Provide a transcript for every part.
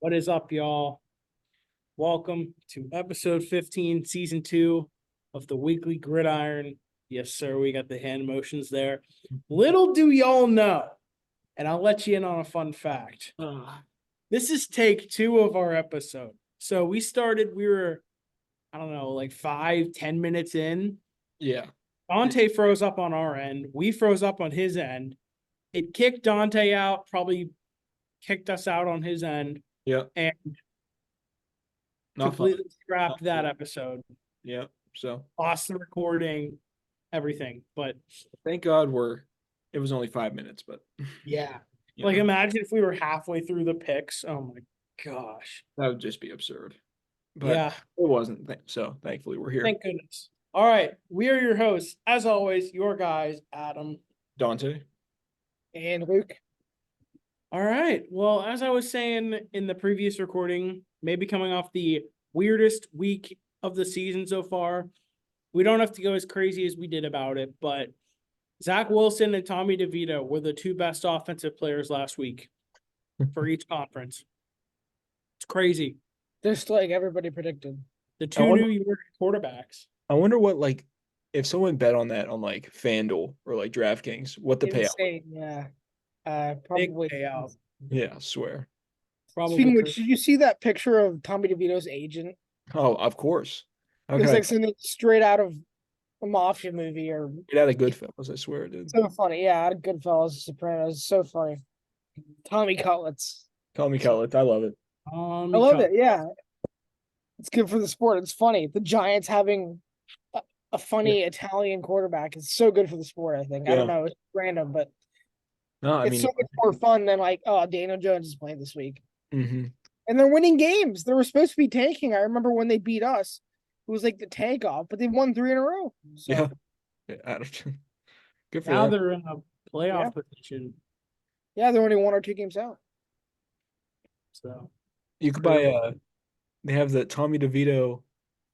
What is up, y'all? Welcome to episode 15, season 2 of the weekly Gridiron. Yes, sir, we got the hand motions there. Little do y'all know, and I'll let you in on a fun fact. This is take 2 of our episode. So we were, I don't know, like 5-10 minutes in. Yeah. Dante froze up on our end. We froze up on his end. It kicked Dante out, probably kicked us out on his end. Yeah. And Not completely fun. scrapped that episode. Yeah. So Lost the recording, everything. But thank God it was only 5 minutes, but yeah. you Like know, imagine if we were halfway through the picks. Oh my gosh. that would just be absurd. But Yeah. it wasn't. So thankfully we're here. Thank goodness. All right. We are your hosts. As always, your guys, Adam. Dante. And Luke. All right. Well, as I was saying in the previous recording, maybe coming off the weirdest week of the season so far, we don't have to go as crazy as we did about it, but Zach Wilson and Tommy DeVito were the two best offensive players last week for each conference. It's crazy. Just like everybody predicted. The two New York quarterbacks. I wonder what, if someone bet on that on FanDuel or DraftKings, what the payout? Insane, yeah. Probably. Big payout. Yeah, I swear. Probably. Speaking of which, did you see that picture of Tommy DeVito's agent? Oh, of course. It was like something straight out of a mafia movie or Get out of Goodfellas, I swear it did. so funny. Yeah, out of Goodfellas, Sopranos, so funny. Tommy Cutlets. Call me Cutlets. I love it. I love it, yeah. It's good for the sport. It's funny. The Giants having a funny Italian quarterback is so good for the sport, I think. I don't know, it's random, but no, it's so much more fun than Daniel Jones is playing this week. Mm-hmm. And they're winning games. They were supposed to be tanking. I remember when they beat us, it was like the tank off, but they won 3 in a row. So. Yeah. Good for now them. they're in a playoff position. Yeah, they're only 1 or 2 games out. So you could buy they have the Tommy DeVito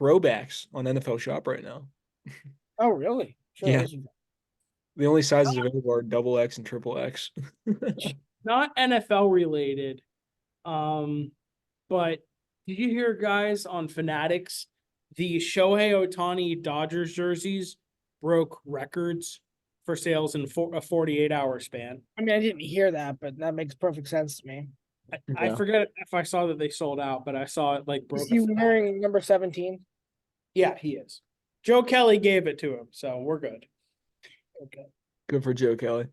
throwbacks on NFL Shop right now. Oh, really? Sure. Yeah. The only sizes available are XX and XXX. not NFL related. But did you hear, guys, on Fanatics, the Shohei Ohtani Dodgers jerseys broke records for sales in a 48-hour span? I mean, I didn't hear that, but that makes perfect sense to me. I forget if I saw that they sold out, but I saw it broke. Is he wearing number 17? Yeah, he is. Joe Kelly gave it to him, so we're good. Okay. Good for Joe Kelly.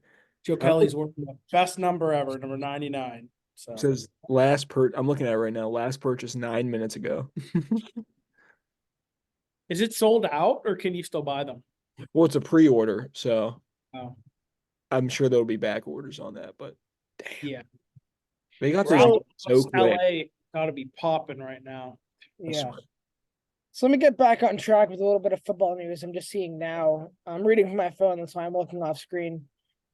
Joe Kelly's wearing the best number ever, number 99. So it says I'm looking at it right now. Last purchase 9 minutes ago. Is it sold out or can you still buy them? Well, it's a pre-order, so I'm sure there'll be back orders on that, but damn. Yeah. They got so LA gotta be popping right now. Yeah. So let me get back on track with a little bit of football news. I'm just seeing now. I'm reading from my phone, that's why I'm looking off screen.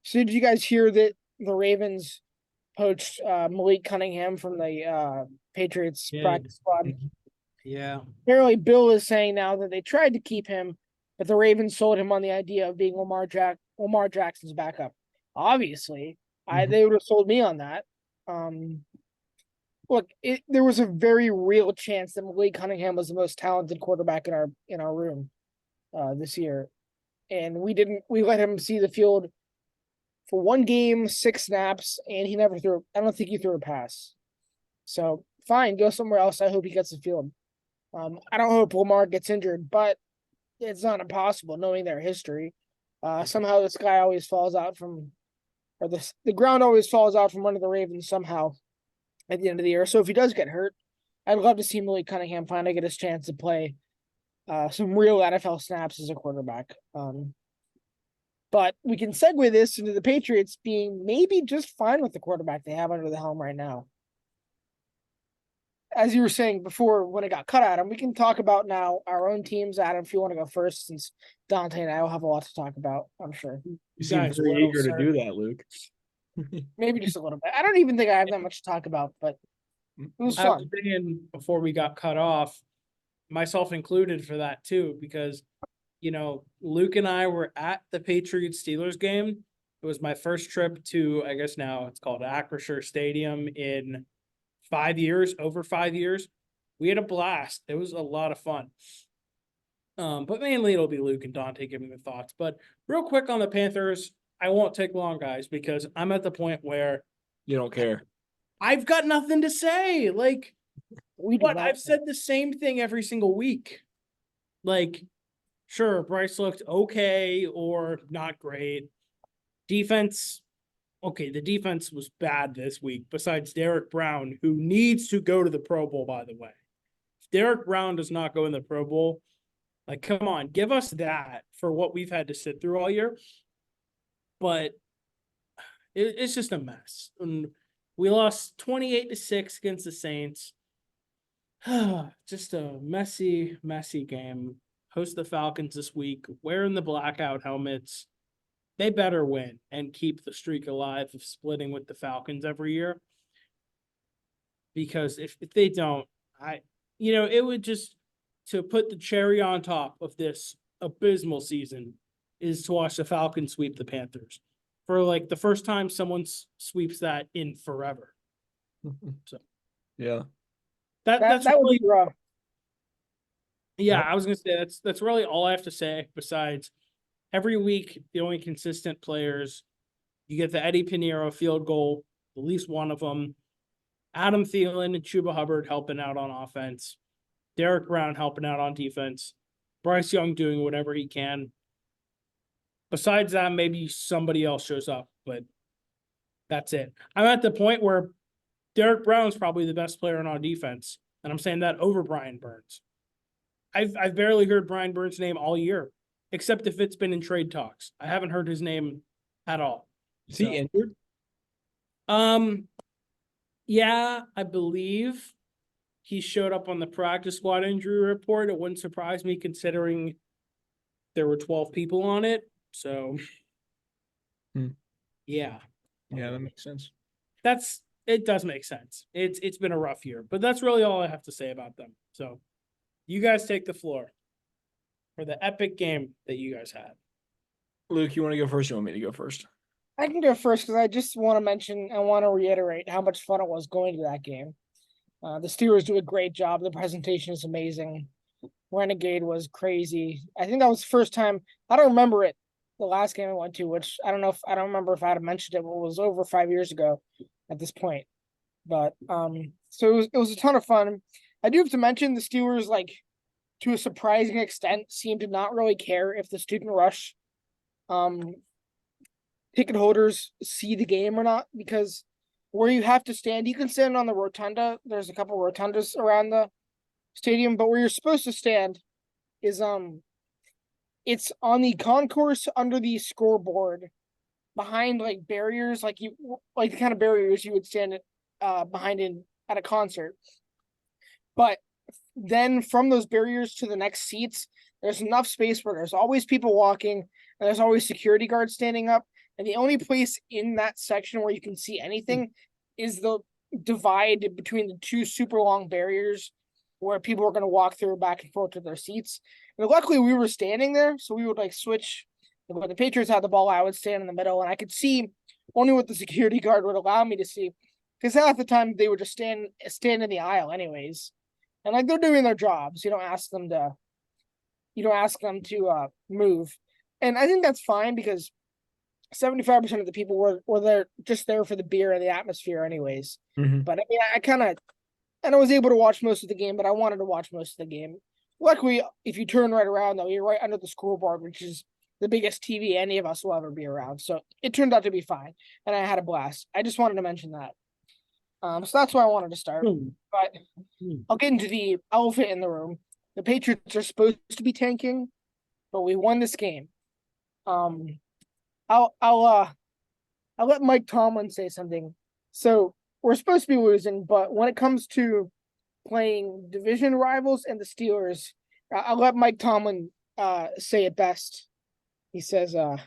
So did you guys hear that the Ravens poached Malik Cunningham from the Patriots practice squad? Yeah. Apparently Bill is saying now that they tried to keep him, but the Ravens sold him on the idea of being Lamar Jackson's backup. Obviously, they would have sold me on that. Look, there was a very real chance that Malik Cunningham was the most talented quarterback in our room this year, and we let him see the field for 1 game, 6 snaps, and he never threw. I don't think he threw a pass. So fine, go somewhere else. I hope he gets the field. I don't hope Lamar gets injured, but it's not impossible knowing their history. Somehow this guy always falls out from, or the ground always falls out from under the Ravens somehow at the end of the year. So if he does get hurt, I'd love to see Malik Cunningham finally get his chance to play some real NFL snaps as a quarterback. But we can segue this into the Patriots being maybe just fine with the quarterback they have under the helm right now. As you were saying before, when it got cut, Adam, we can talk about now our own teams. Adam, if you want to go first, since Dante and I will have a lot to talk about, I'm sure. You seem very eager to do that, Luke. Maybe just a little bit. I don't even think I have that much to talk about, but it was fun. I was saying before we got cut off, myself included for that too, because, Luke and I were at the Patriots-Steelers game. It was my first trip to, I guess now it's called Acrisure Stadium in 5 years, over 5 years. We had a blast. It was a lot of fun. But mainly it'll be Luke and Dante giving their thoughts. But real quick on the Panthers, I won't take long, guys, because I'm at the point where You don't care. I've got nothing to say. Like, We do what? not I've said the same thing every single week. Like, sure, Bryce looked okay or not great. Defense, okay, the defense was bad this week, besides Derek Brown, who needs to go to the Pro Bowl, by the way. If Derek Brown does not go in the Pro Bowl, like, come on, give us that for what we've had to sit through all year. But it's just a mess. And we lost 28-6 against the Saints. Just a messy, messy game. Host the Falcons this week, wearing the blackout helmets. They better win and keep the streak alive of splitting with the Falcons every year. Because if they don't, it would just, to put the cherry on top of this abysmal season, is to watch the Falcons sweep the Panthers for like the first time someone sweeps that in forever. So Yeah. That's that would really, be rough. yeah, I was gonna say that's really all I have to say. Besides, every week the only consistent players, you get the Eddie Pinheiro field goal, at least one of them. Adam Thielen and Chuba Hubbard helping out on offense. Derek Brown helping out on defense. Bryce Young doing whatever he can. Besides that, maybe somebody else shows up, but that's it. I'm at the point where Derek Brown's probably the best player on our defense, and I'm saying that over Brian Burns. I've barely heard Brian Burns' name all year, except if it's been in trade talks. I haven't heard his name at all. Is he injured? Yeah, I believe he showed up on the practice squad injury report. It wouldn't surprise me considering there were 12 people on it. So, yeah. Yeah, that makes sense. It does make sense. It's been a rough year, but that's really all I have to say about them. So, you guys take the floor for the epic game that you guys had. Luke, you want to go first? Or you want me to go first? I can go first because I just want to mention and want to reiterate how much fun it was going to that game. The Steelers do a great job. The presentation is amazing. Renegade was crazy. I think that was the first time. I don't remember it. The last game I went to, which I don't remember if I had mentioned it, but it was over 5 years ago at this point. But so it was a ton of fun. I do have to mention the Steelers, like, to a surprising extent, seem to not really care if the student rush ticket holders see the game or not, because where you have to stand, you can stand on the rotunda. There's a couple of rotundas around the stadium, but where you're supposed to stand is it's on the concourse under the scoreboard behind like barriers, like the kind of barriers you would stand behind at a concert. But then from those barriers to the next seats, there's enough space where there's always people walking and there's always security guards standing up. And the only place in that section where you can see anything is the divide between the two super long barriers where people are going to walk through back and forth to their seats. And luckily we were standing there, so we would like switch. When the Patriots had the ball, I would stand in the middle, and I could see only what the security guard would allow me to see, because half the time they would just stand in the aisle anyways. And like, they're doing their jobs. You don't ask them to move. And I think that's fine, because 75% of the people were there just there for the beer and the atmosphere anyways. Mm-hmm. But I mean, I was able to watch most of the game, but I wanted to watch most of the game. Luckily, if you turn right around, though, you're right under the scoreboard, which is the biggest TV any of us will ever be around. So it turned out to be fine, and I had a blast. I just wanted to mention that. So that's where I wanted to start. But I'll get into the elephant in the room. The Patriots are supposed to be tanking, but we won this game. I'll let Mike Tomlin say something. So we're supposed to be losing, but when it comes to playing division rivals and the Steelers, I'll let Mike Tomlin say it best. He says, "Do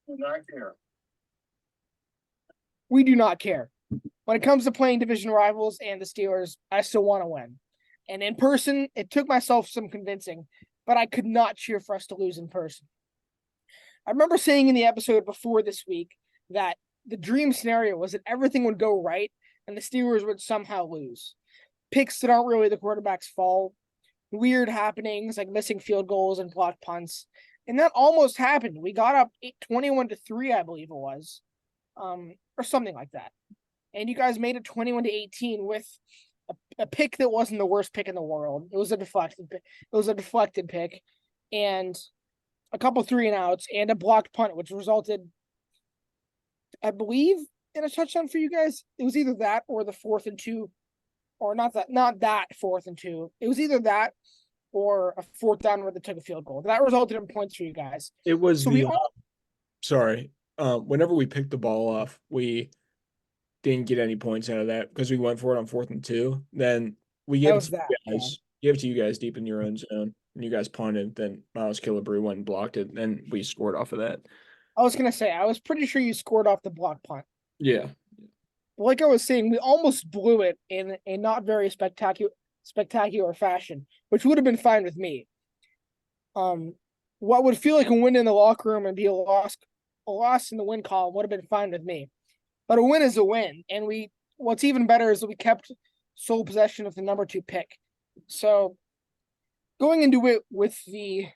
not care. We do not care. When it comes to playing division rivals and the Steelers, I still want to win. And in person, it took myself some convincing, but I could not cheer for us to lose in person. I remember saying in the episode before this week that the dream scenario was that everything would go right and the Steelers would somehow lose. Picks that aren't really the quarterback's fault. Weird happenings like missing field goals and blocked punts. And that almost happened. We got up 21-3, I believe it was. Or something like that. And you guys made it 21-18 with a pick that wasn't the worst pick in the world. It was a deflected pick. It was a deflected pick, and a couple 3-and-outs and a blocked punt, which resulted, I believe, in a touchdown for you guys. It was either that or the 4th-and-2, or not that 4th-and-2. It was either that or a 4th down where they took a field goal. That resulted in points for you guys. It was So sorry. Whenever we picked the ball off, we didn't get any points out of that because we went for it on 4th-and-2. Then we gave it to you guys. Gave it to you guys deep in your own zone, and you guys punted. Then Miles Killebrew went and blocked it, and we scored off of that. I was gonna say I was pretty sure you scored off the block punt. Yeah. Like I was saying, we almost blew it in a not very spectacular fashion, which would have been fine with me. What would feel like a win in the locker room and be a loss in the win column would have been fine with me. But a win is a win, and what's even better is that we kept sole possession of the number 2 pick. So going into it with the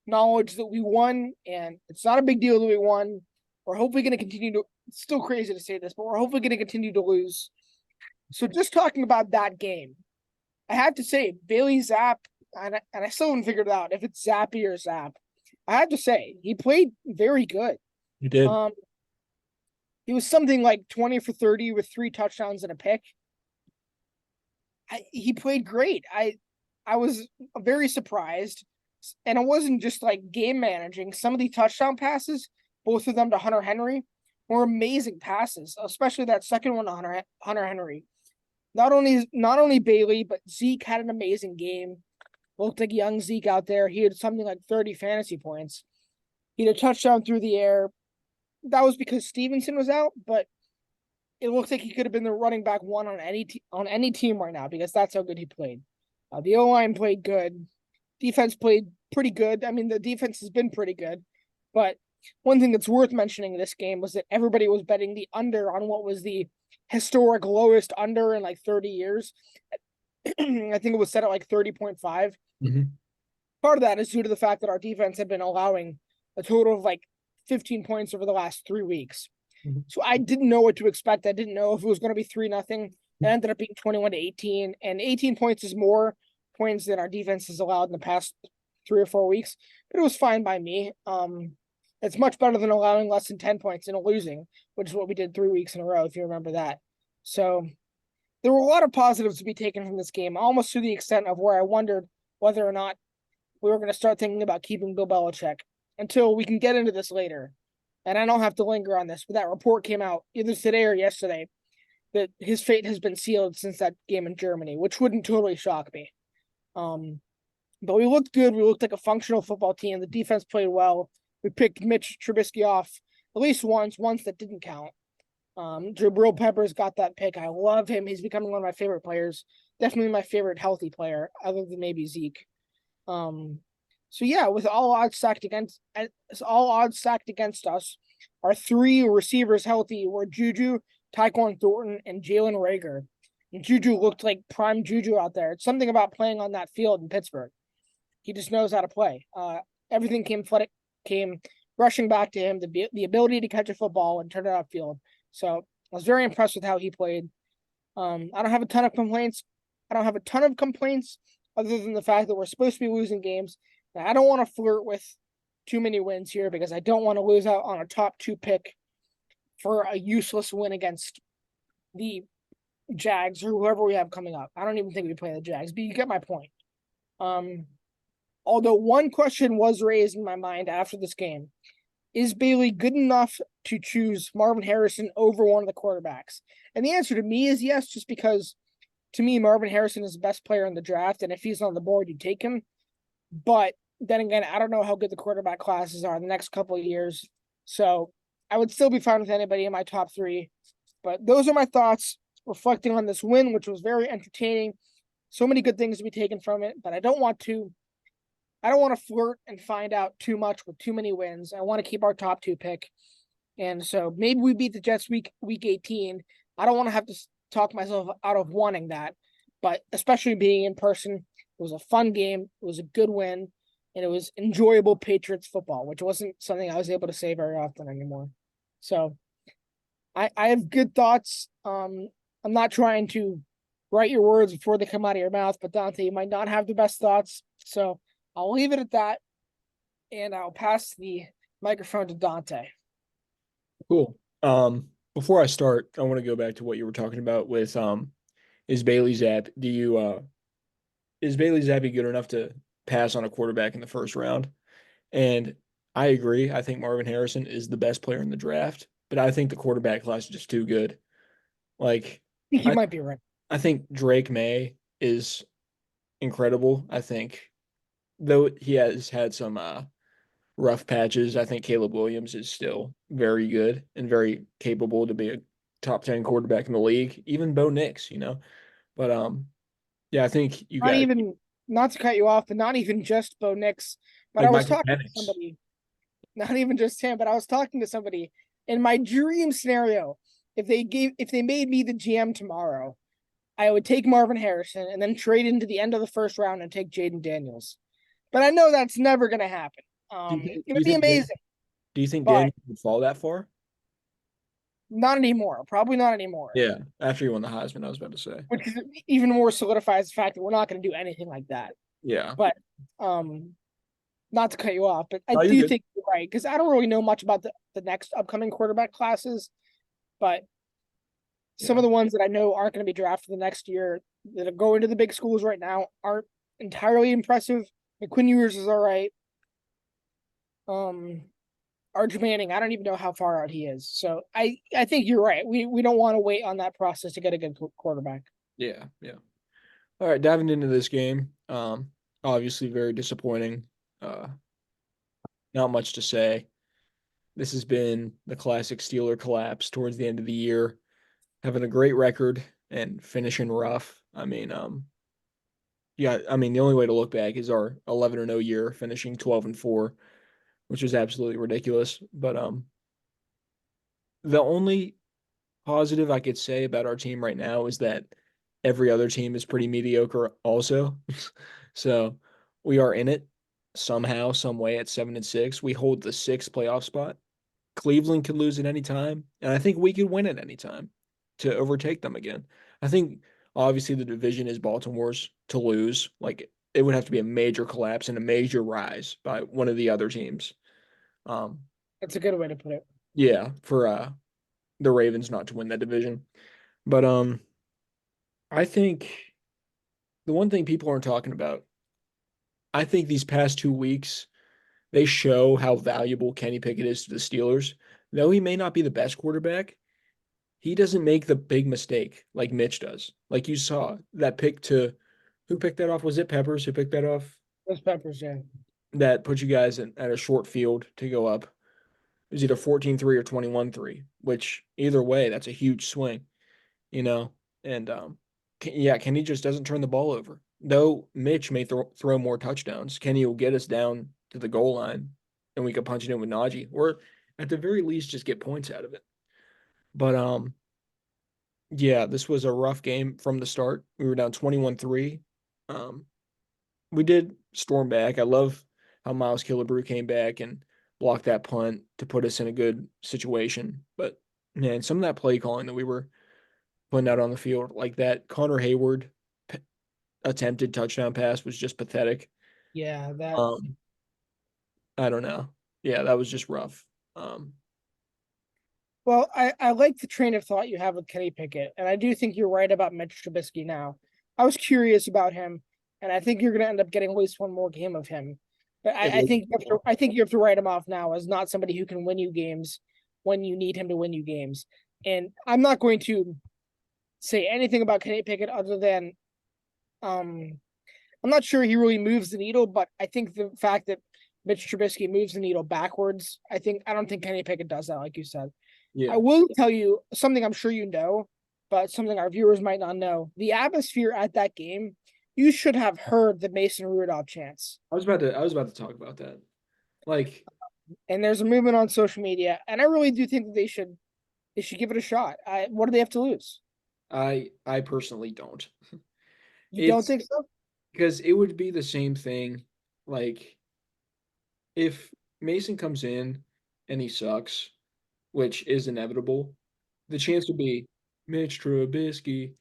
knowledge that we won, and it's not a big deal that we won. We're hopefully going to continue to. It's still crazy to say this, but we're hopefully going to continue to lose. So just talking about that game, I have to say Bailey Zapp, and I still haven't figured out if it's Zappy or Zapp. I have to say he played very good. You did. He was something like 20 for 30 with 3 touchdowns and a pick. He played great. I was very surprised, and it wasn't just like game managing. Some of the touchdown passes, both of them to Hunter Henry, were amazing passes, especially that second one to Hunter Henry. Not only Bailey, but Zeke had an amazing game. Looked like young Zeke out there. He had something like 30 fantasy points. He had a touchdown through the air. That was because Stevenson was out, but it looks like he could have been the running back 1 on any team right now because that's how good he played. The O-line played good. Defense played pretty good. I mean, the defense has been pretty good. But one thing that's worth mentioning in this game was that everybody was betting the under on what was the historic lowest under in like 30 years. I think it was set at like 30.5. Mm-hmm. Part of that is due to the fact that our defense had been allowing a total of like 15 points over the last 3 weeks. Mm-hmm. So I didn't know what to expect. I didn't know if it was going to be 3-0. It ended up being 21-18, and 18 points is more points than our defense has allowed in the past 3 or 4 weeks. But it was fine by me. It's much better than allowing less than 10 points and losing, which is what we did 3 weeks in a row, if you remember that. So there were a lot of positives to be taken from this game, almost to the extent of where I wondered whether or not we were going to start thinking about keeping Bill Belichick, until we can get into this later. And I don't have to linger on this, but that report came out either today or yesterday that his fate has been sealed since that game in Germany, which wouldn't totally shock me. But we looked good. We looked like a functional football team. The defense played well. We picked Mitch Trubisky off at least once that didn't count. Jabril Peppers got that pick. I love him. He's becoming one of my favorite players. Definitely my favorite healthy player, other than maybe Zeke. So yeah, with all odds stacked against us, our 3 receivers healthy were Juju, Tyquan Thornton, and Jalen Reagor. And Juju looked like prime Juju out there. It's something about playing on that field in Pittsburgh. He just knows how to play. Everything came rushing back to him, the ability to catch a football and turn it upfield. So I was very impressed with how he played. I don't have a ton of complaints. Other than the fact that we're supposed to be losing games. Now, I don't want to flirt with too many wins here because I don't want to lose out on a top 2 pick for a useless win against the Jags or whoever we have coming up. I don't even think we play the Jags, but you get my point. Although one question was raised in my mind after this game. Is Bailey good enough to choose Marvin Harrison over one of the quarterbacks? And the answer to me is yes, just because to me, Marvin Harrison is the best player in the draft, and if he's on the board, you take him. But then again, I don't know how good the quarterback classes are in the next couple of years. So I would still be fine with anybody in my top 3. But those are my thoughts reflecting on this win, which was very entertaining. So many good things to be taken from it, but I don't want to flirt and find out too much with too many wins. I want to keep our top 2 pick. And so maybe we beat the Jets week 18. I don't want to have to talk myself out of wanting that, but especially being in person, it was a fun game. It was a good win, and it was enjoyable Patriots football, which wasn't something I was able to say very often anymore. So I have good thoughts. I'm not trying to write your words before they come out of your mouth, but Dante, you might not have the best thoughts. So I'll leave it at that, and I'll pass the microphone to Dante. Cool. Before I start, I want to go back to what you were talking about with is Bailey Zapp. Is Bailey Zappi good enough to pass on a quarterback in the first round? And I agree. I think Marvin Harrison is the best player in the draft, but I think the quarterback class is just too good. Like I think you I might be right. I think Drake May is incredible. I think though he has had some rough patches, I think Caleb Williams is still very good and very capable to be a top 10 quarterback in the league. Even Bo Nix, you know. But yeah, I think you Not guys even, not to cut you off, but not even just Bo Nix. But like I was Michael talking to Penix. somebody, not even just him, but I was talking to somebody in my dream scenario. If they made me the GM tomorrow, I would take Marvin Harrison and then trade into the end of the first round and take Jaden Daniels. But I know that's never going to happen. Do you think, do It'd you be think Dan- amazing, do you think but Daniel would fall that far? not anymore. Probably not anymore. Yeah, after he won the Heisman, I was about to say. Which is even more solidifies the fact that we're not going to do anything like that. Yeah. But not to cut you off, but I Oh, you're do good. think you're right because I don't really know much about the next upcoming quarterback classes, but some Yeah. of the ones that I know aren't going to be drafted the next year that are going to the big schools right now aren't entirely impressive. Like Quinn Ewers is all right. Arch Manning, I don't even know how far out he is. So I think you're right. We don't want to wait on that process to get a good quarterback. Yeah. Yeah. All right, diving into this game. Obviously very disappointing. Uh, not much to say. This has been the classic Steeler collapse towards the end of the year, having a great record and finishing rough. Yeah, I mean the only way to look back is our 11-0 year, finishing 12-4, which was absolutely ridiculous. But the only positive I could say about our team right now is that every other team is pretty mediocre also. So we are in it somehow, some way at 7-6. We hold the sixth playoff spot. Cleveland could lose at any time, and I think we could win at any time to overtake them again. I think obviously the division is Baltimore's to lose. Like it would have to be a major collapse and a major rise by one of the other teams. Um, That's a good way to put it. yeah, for the Ravens not to win that division. But I think the one thing people aren't talking about, I think these past 2 weeks, they show how valuable Kenny Pickett is to the Steelers. Though he may not be the best quarterback, he doesn't make the big mistake like Mitch does. Like you saw that pick to who picked that off? Was it Peppers who picked that off? Those Peppers, yeah. That put you guys at a short field to go up. It was either 14-3 or 21-3, which either way, that's a huge swing, you know? And yeah, Kenny just doesn't turn the ball over. Though Mitch may throw more touchdowns, Kenny will get us down to the goal line and we could punch it in with Najee, or at the very least just get points out of it. But yeah, this was a rough game from the start. We were down 21-3. Um, we did storm back. I love how Miles Killebrew came back and blocked that punt to put us in a good situation. But man, some of that play calling that we were putting out on the field, like that Connor Hayward attempted touchdown pass was just pathetic. Yeah, that. Um, I don't know. Yeah, that was just rough. Um, Well, I like the train of thought you have with Kenny Pickett, and I do think you're right about Mitch Trubisky now. I was curious about him, and I think you're going to end up getting at least one more game of him. But it I think you have to write him off now as not somebody who can win you games when you need him to win you games. And I'm not going to say anything about Kenny Pickett other than um I'm not sure he really moves the needle, but I think the fact that Mitch Trubisky moves the needle backwards, I don't think Kenny Pickett does that, like you said. I yeah. will tell you something I'm sure you know, but something our viewers might not know. The atmosphere at that game, you should have heard the Mason Rudolph chants. I was about to talk about that. Like, And there's a movement on social media, and I really do think that they should give it a shot. What do they have to lose? I personally don't. You don't It's think so? because it would be the same thing. Like if Mason comes in and he sucks, which is inevitable, the chance would be Mitch Trubisky.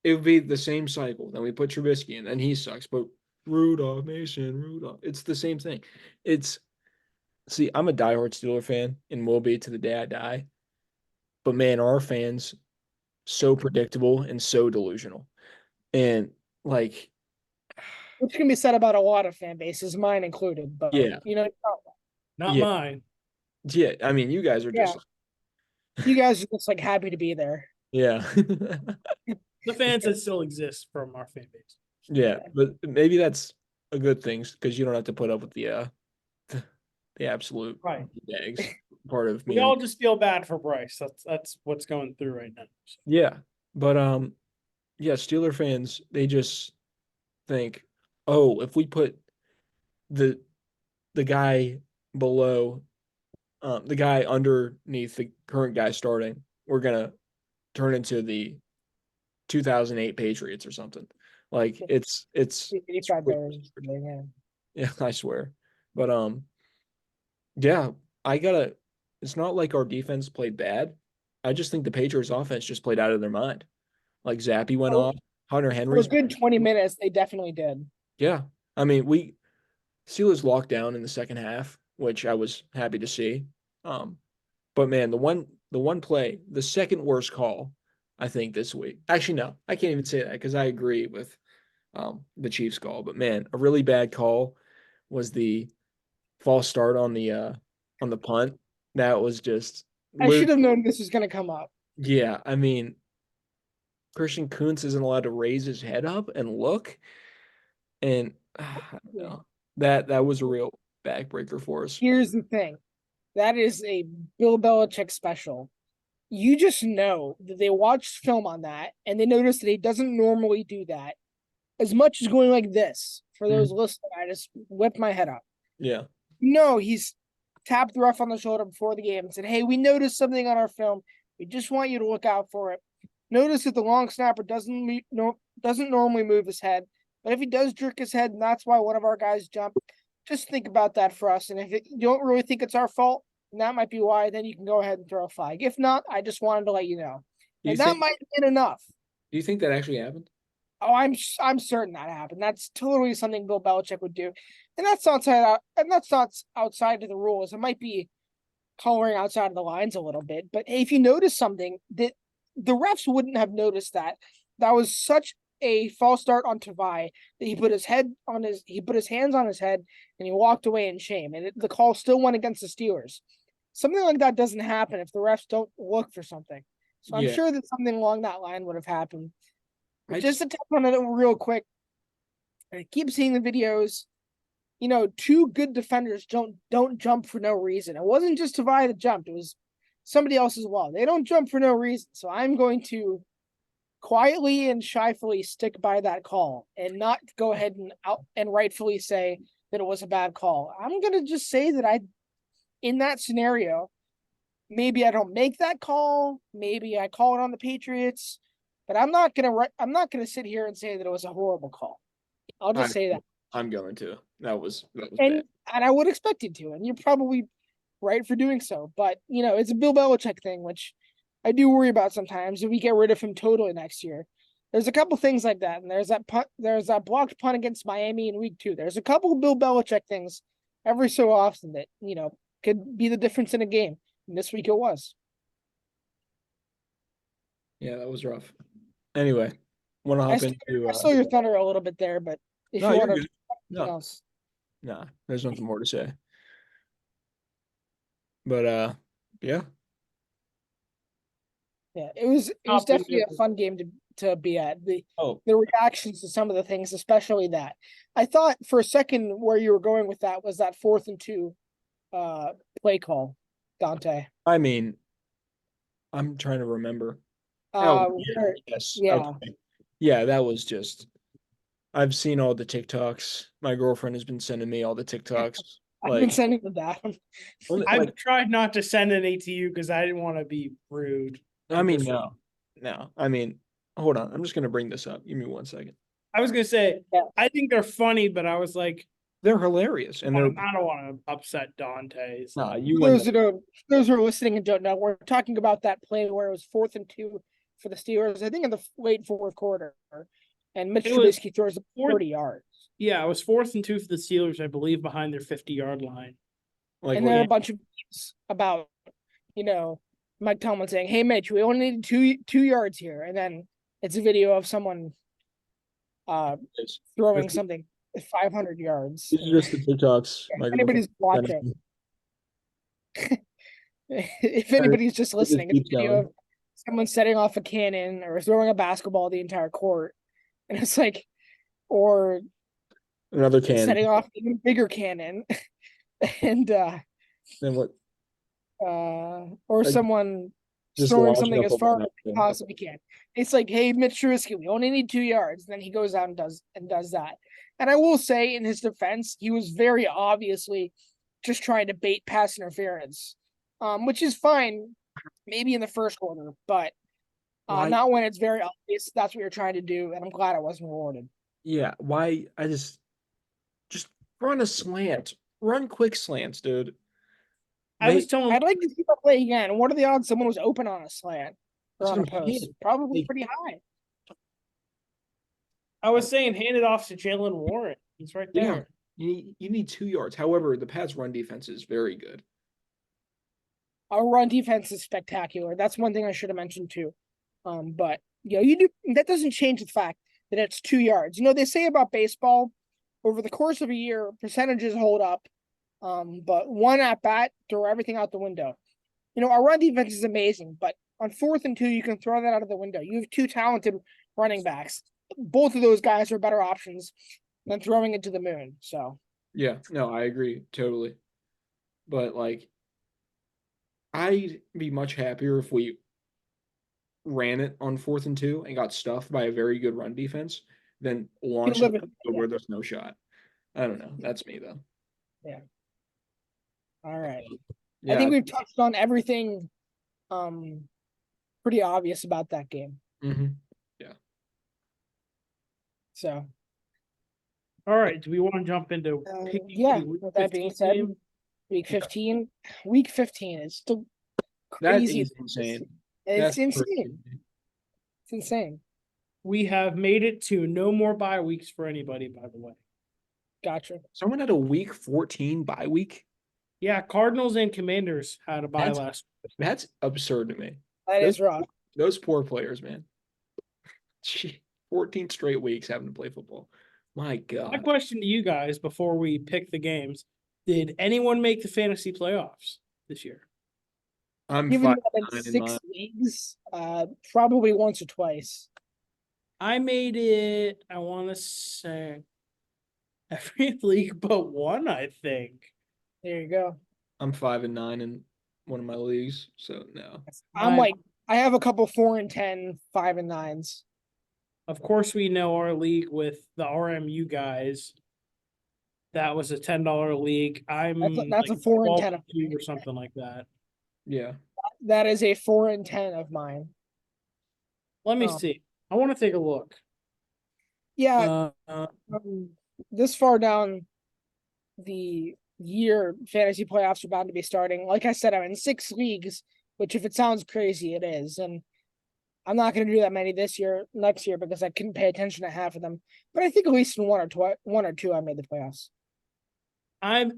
It would be the same cycle. Then we put Trubisky in, and he sucks. But Rudolph, Mason, Rudolph. It's the same thing. It's See, I'm a diehard Steeler fan and will be to the day I die. But man, our fans so predictable and so delusional. And like, Which can be said about a lot of fan bases, mine included. But yeah, Not yeah, mine. yeah. I mean, you guys are yeah, just you guys are just like happy to be there. yeah. The fans that still exist from our fan base. Yeah, but maybe that's a good thing because you don't have to put up with the absolute Right. eggs part of me We and all just feel bad for Bryce. That's what's going through right now. So. yeah. But yeah, Steeler fans, they just think, oh, if we put the the guy below the guy underneath the current guy starting, we're gonna turn into the 2008 Patriots or something. Like it's 85 Bears. Yeah. yeah, I swear. But yeah, I gotta. It's not like our defense played bad. I just think the Patriots offense just played out of their mind. Like Zappy went For off, Hunter for a Henry's. good 20 minutes, they definitely did. Yeah, I mean we Steelers locked down in the second half, which I was happy to see. Um, but man, the one play, the second worst call, I think this week. Actually, no, I can't even say that because I agree with the Chiefs call. But man, a really bad call was the false start on the punt. That was just I should have known this was going to come up. yeah. I mean, Christian Kuntz isn't allowed to raise his head up and look, and I don't know. That was a real backbreaker for us. Here's the thing. That is a Bill Belichick special. You just know that they watched film on that and they noticed that he doesn't normally do that as much as going like this. For those listening, I just whipped my head up. Yeah, No, he's tapped the ref on the shoulder before the game and said, "Hey, we noticed something on our film. We just want you to look out for it. Notice that the long snapper doesn't normally move his head, but if he does jerk his head, and that's why one of our guys jumped, just think about that for us. And if you don't really think it's our fault, and that might be why, then you can go ahead and throw a flag. If not, I just wanted to let you know." do you And that think might have been enough. do you think that actually happened? Oh, I'm certain that happened. That's totally something Bill Belichick would do, and that's not outside of the rules. It might be coloring outside of the lines a little bit, but if you notice something that the refs wouldn't have noticed, that was such a false start on Tavai that he put his hands on his head and he walked away in shame, and the call still went against the Steelers. Something like that doesn't happen if the refs don't look for something. So I'm Yeah, sure that something along that line would have happened. But I just to tap on it real quick, I keep seeing the videos. Two good defenders don't jump for no reason. It wasn't just Tavai that jumped; it was somebody else as well. They don't jump for no reason. So I'm going to quietly and shyfully stick by that call and not go ahead and rightfully say that it was a bad call. I'm gonna just say that in that scenario, maybe I don't make that call. Maybe I call it on the Patriots, but I'm not gonna sit here and say that it was a horrible call. I'll I just say that. I'm going to. That was and bad. and I would expect you to, and you're probably right for doing so. But it's a Bill Belichick thing, which I do worry about sometimes. If we get rid of him totally next year, there's a couple things like that, and there's that blocked punt against Miami in week 2. There's a couple of Bill Belichick things every so often that could be the difference in a game. And this week it was. Yeah, that was rough. Anyway, want to I hop stole, into I stole your thunder a little bit there, but if no, you you're want to good. anything No, else, no, there's nothing more to say. But yeah. yeah, it was definitely a fun game to be at. Oh, The reactions to some of the things, especially that. I thought for a second where you were going with that was that 4th and 2 play call, Dante. I mean, I'm trying to remember. Uh Oh, yeah, yes. yeah. Okay. Yeah, that was just I've seen all the TikToks. My girlfriend has been sending me all the TikToks. I've been Like, sending them down. I've like tried not to send any to you because I didn't want to be rude. I mean, no. No. I mean, hold on. I'm just gonna bring this up. Give me 1 second. I was gonna say, Yeah. I think they're funny, but I was like, They're hilarious, and I they're don't want to upset Dante. So. nah, you For win. those who are listening and don't know, we're talking about that play where it was 4th and 2 for the Steelers. I think in the late fourth quarter, and Mitch It was Trubisky throws 30 yards, Yeah, it was 4th and 2 for the Steelers, I believe, behind their 50-yard line. Like, and what- then a bunch of memes about Mike Tomlin saying, "Hey Mitch, we only need two yards here," and then it's a video of someone it's- throwing This- something at 500 yards. These are just the TikToks. If my anybody's girlfriend watching, sent me. if anybody's just It just listening, it's keeps a video going. of someone setting off a cannon or throwing a basketball the entire court, and it's like, or Another can. setting off an even bigger cannon, and Then what? or Like, someone just throwing launching something up as a far ball. as he possibly can. It's like, hey, Mitch Trubisky, we only need 2 yards. And then he goes out and does that. And I will say, in his defense, he was very obviously just trying to bait pass interference, which is fine, maybe in the first quarter, but Why? not when it's very obvious that's what you're trying to do. And I'm glad it wasn't rewarded. Yeah. Why? I just run a slant. Run quick slants, dude. I was telling I'd like to see that play again. What are the odds someone was open on a slant or That's on a what I'm saying. post? Probably Like- pretty high. I was saying, hand it off to Jalen Warren. He's right Yeah. there. You need 2 yards. However, the Pats' run defense is very good. Our run defense is spectacular. That's one thing I should have mentioned too. But you do that doesn't change the fact that it's 2 yards. They say about baseball, over the course of a year, percentages hold up. But one at bat, throw everything out the window. Our run defense is amazing, but on 4th and 2, you can throw that out of the window. You have 2 talented running backs. Both of those guys are better options than throwing it to the moon. So Yeah. No, I agree totally. But like, I'd be much happier if we ran it on 4th and 2 and got stuffed by a very good run defense than launch live it it, where there's no shot. I don't know. That's me though. all right. Yeah. I think we've touched on everything pretty obvious about that game. Mhm. So All right. Do we want to jump into picking yeah, the Week with that being 15 said, game? week 15 is still That crazy. is insane. It's That's insane. crazy. It's insane. We have made it to no more bye weeks for anybody, by the way. Gotcha. Someone had a week 14 bye week. Yeah, Cardinals and Commanders had a bye That's- last week. That's absurd to me. That is rough. Those poor players, man. Gee, 14 straight weeks having to play football. My My God. question to you guys before we pick the games: did anyone make the fantasy playoffs this year? I'm Given 5 that in 6 leagues, probably once or twice. I made it, I want to say, every league but one, I think. There you go. I'm 5-9 in one of my leagues, so no. I'm My- like, I have a couple 4-10, 5-9s. Of course, we know our league with the RMU guys. That was a $10 league. I'm That's like a 4-10 of 12-2 or something like that. Yeah. That is a 4-10 of mine. Let me Oh. see. I want to take a look. Yeah, Uh, this far down the year, fantasy playoffs are bound to be starting. Like I said, I'm in 6 leagues, which if it sounds crazy, it is. And I'm not going to do that many next year, because I couldn't pay attention to half of them. But I think at least in one or two, I made the playoffs.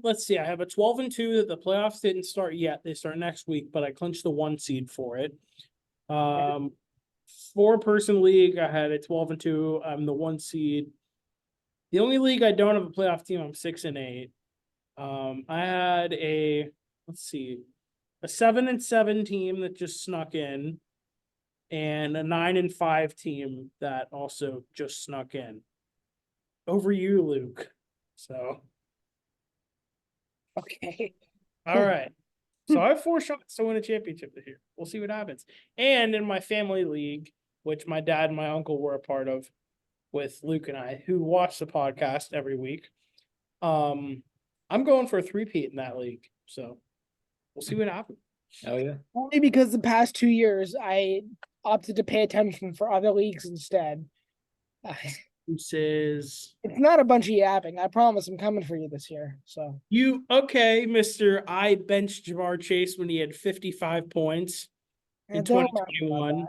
let's see. I have a 12-2 that the playoffs didn't start yet. They start next week, but I clinched the 1 seed for it. 4-person league, I had a 12-2. I'm the 1 seed. The only league I don't have a playoff team, I'm 6-8. I had a 7-7 team that just snuck in, and a 9-5 team that also just snuck in. Over you, Luke. So, Okay. all right. So I have 4 shots to win a championship this year. We'll see what happens. And in my family league, which my dad and my uncle were a part of, with Luke and I, who watch the podcast every week, I'm going for a 3-peat in that league. So we'll see what happens. Oh yeah. Only because the past 2 years, I opted to pay attention for other leagues instead. This is It's not a bunch of yapping. I promise I'm coming for you this year. So you okay, Mr. I benched Jamar Chase when he had 55 points in don't remind me about 2021.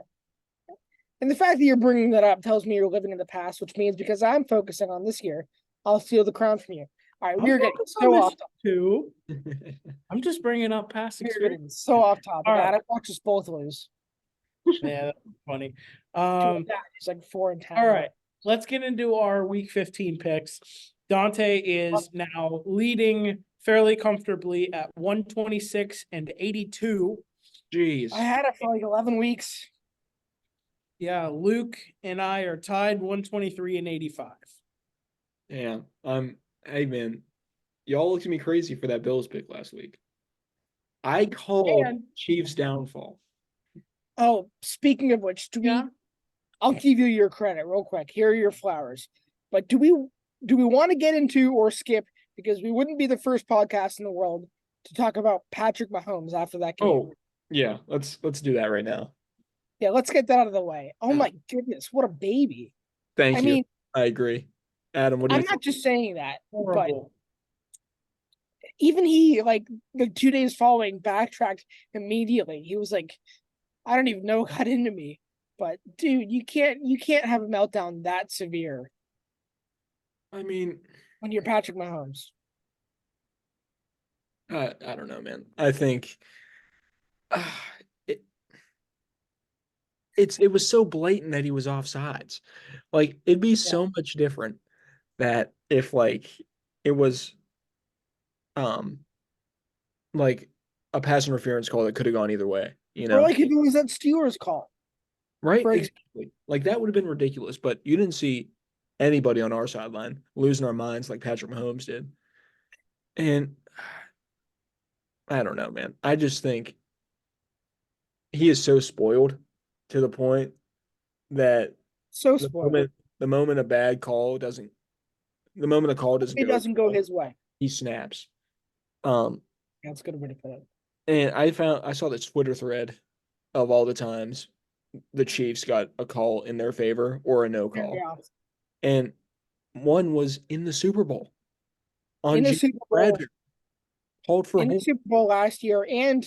that. And the fact that you're bringing that up tells me you're living in the past, which means because I'm focusing on this year, I'll steal the crown from you. All right, I'm we're getting focused on so this off. too. I'm just bringing up past We're experience. getting so off topic. All right. Adam watch us both lose. Yeah, that's funny. It's like 4-10. All right, let's get into our week 15 picks. Dante is now leading fairly comfortably at 126 and 82. Jeez. I had it for like 11 weeks. Yeah, Luke and I are tied 123 and 85. Yeah. Hey man, y'all looked at me crazy for that Bills pick last week. I called And- Chiefs downfall. Oh, speaking of which, I'll give you your credit real quick. Here are your flowers. But do we want to get into or skip, because we wouldn't be the first podcast in the world to talk about Patrick Mahomes after that game. Oh, yeah. Let's do that right now. Yeah, let's get that out of the way. Oh my goodness, what a baby. Thank you. I mean, I agree. Adam, what do you I'm not just saying that, Horrible. but even he, like, the 2 days following, backtracked immediately. He was like, I don't even know what got into me. But dude, you can't have a meltdown that severe I mean, when you're Patrick Mahomes. I don't know, man. I think it it was so blatant that he was offsides. Like it'd be so much different that if like it was like a pass interference call that could have gone either way, you Or know? like if it was that Steelers call. Right? For Exactly. Like that would have been ridiculous, but you didn't see anybody on our sideline losing our minds like Patrick Mahomes did. And I don't know, man. I just think he is so spoiled to the point that So the spoiled. moment the moment a bad call doesn't the moment a call doesn't It go, doesn't go his way. he snaps. Um, That's a good way to put it. and I saw this Twitter thread of all the times the Chiefs got a call in their favor or a no call. Yeah. And one was in the Super Bowl on In the James Super Bowl, Bradbury. Hold for in the hold. Super Bowl last year, and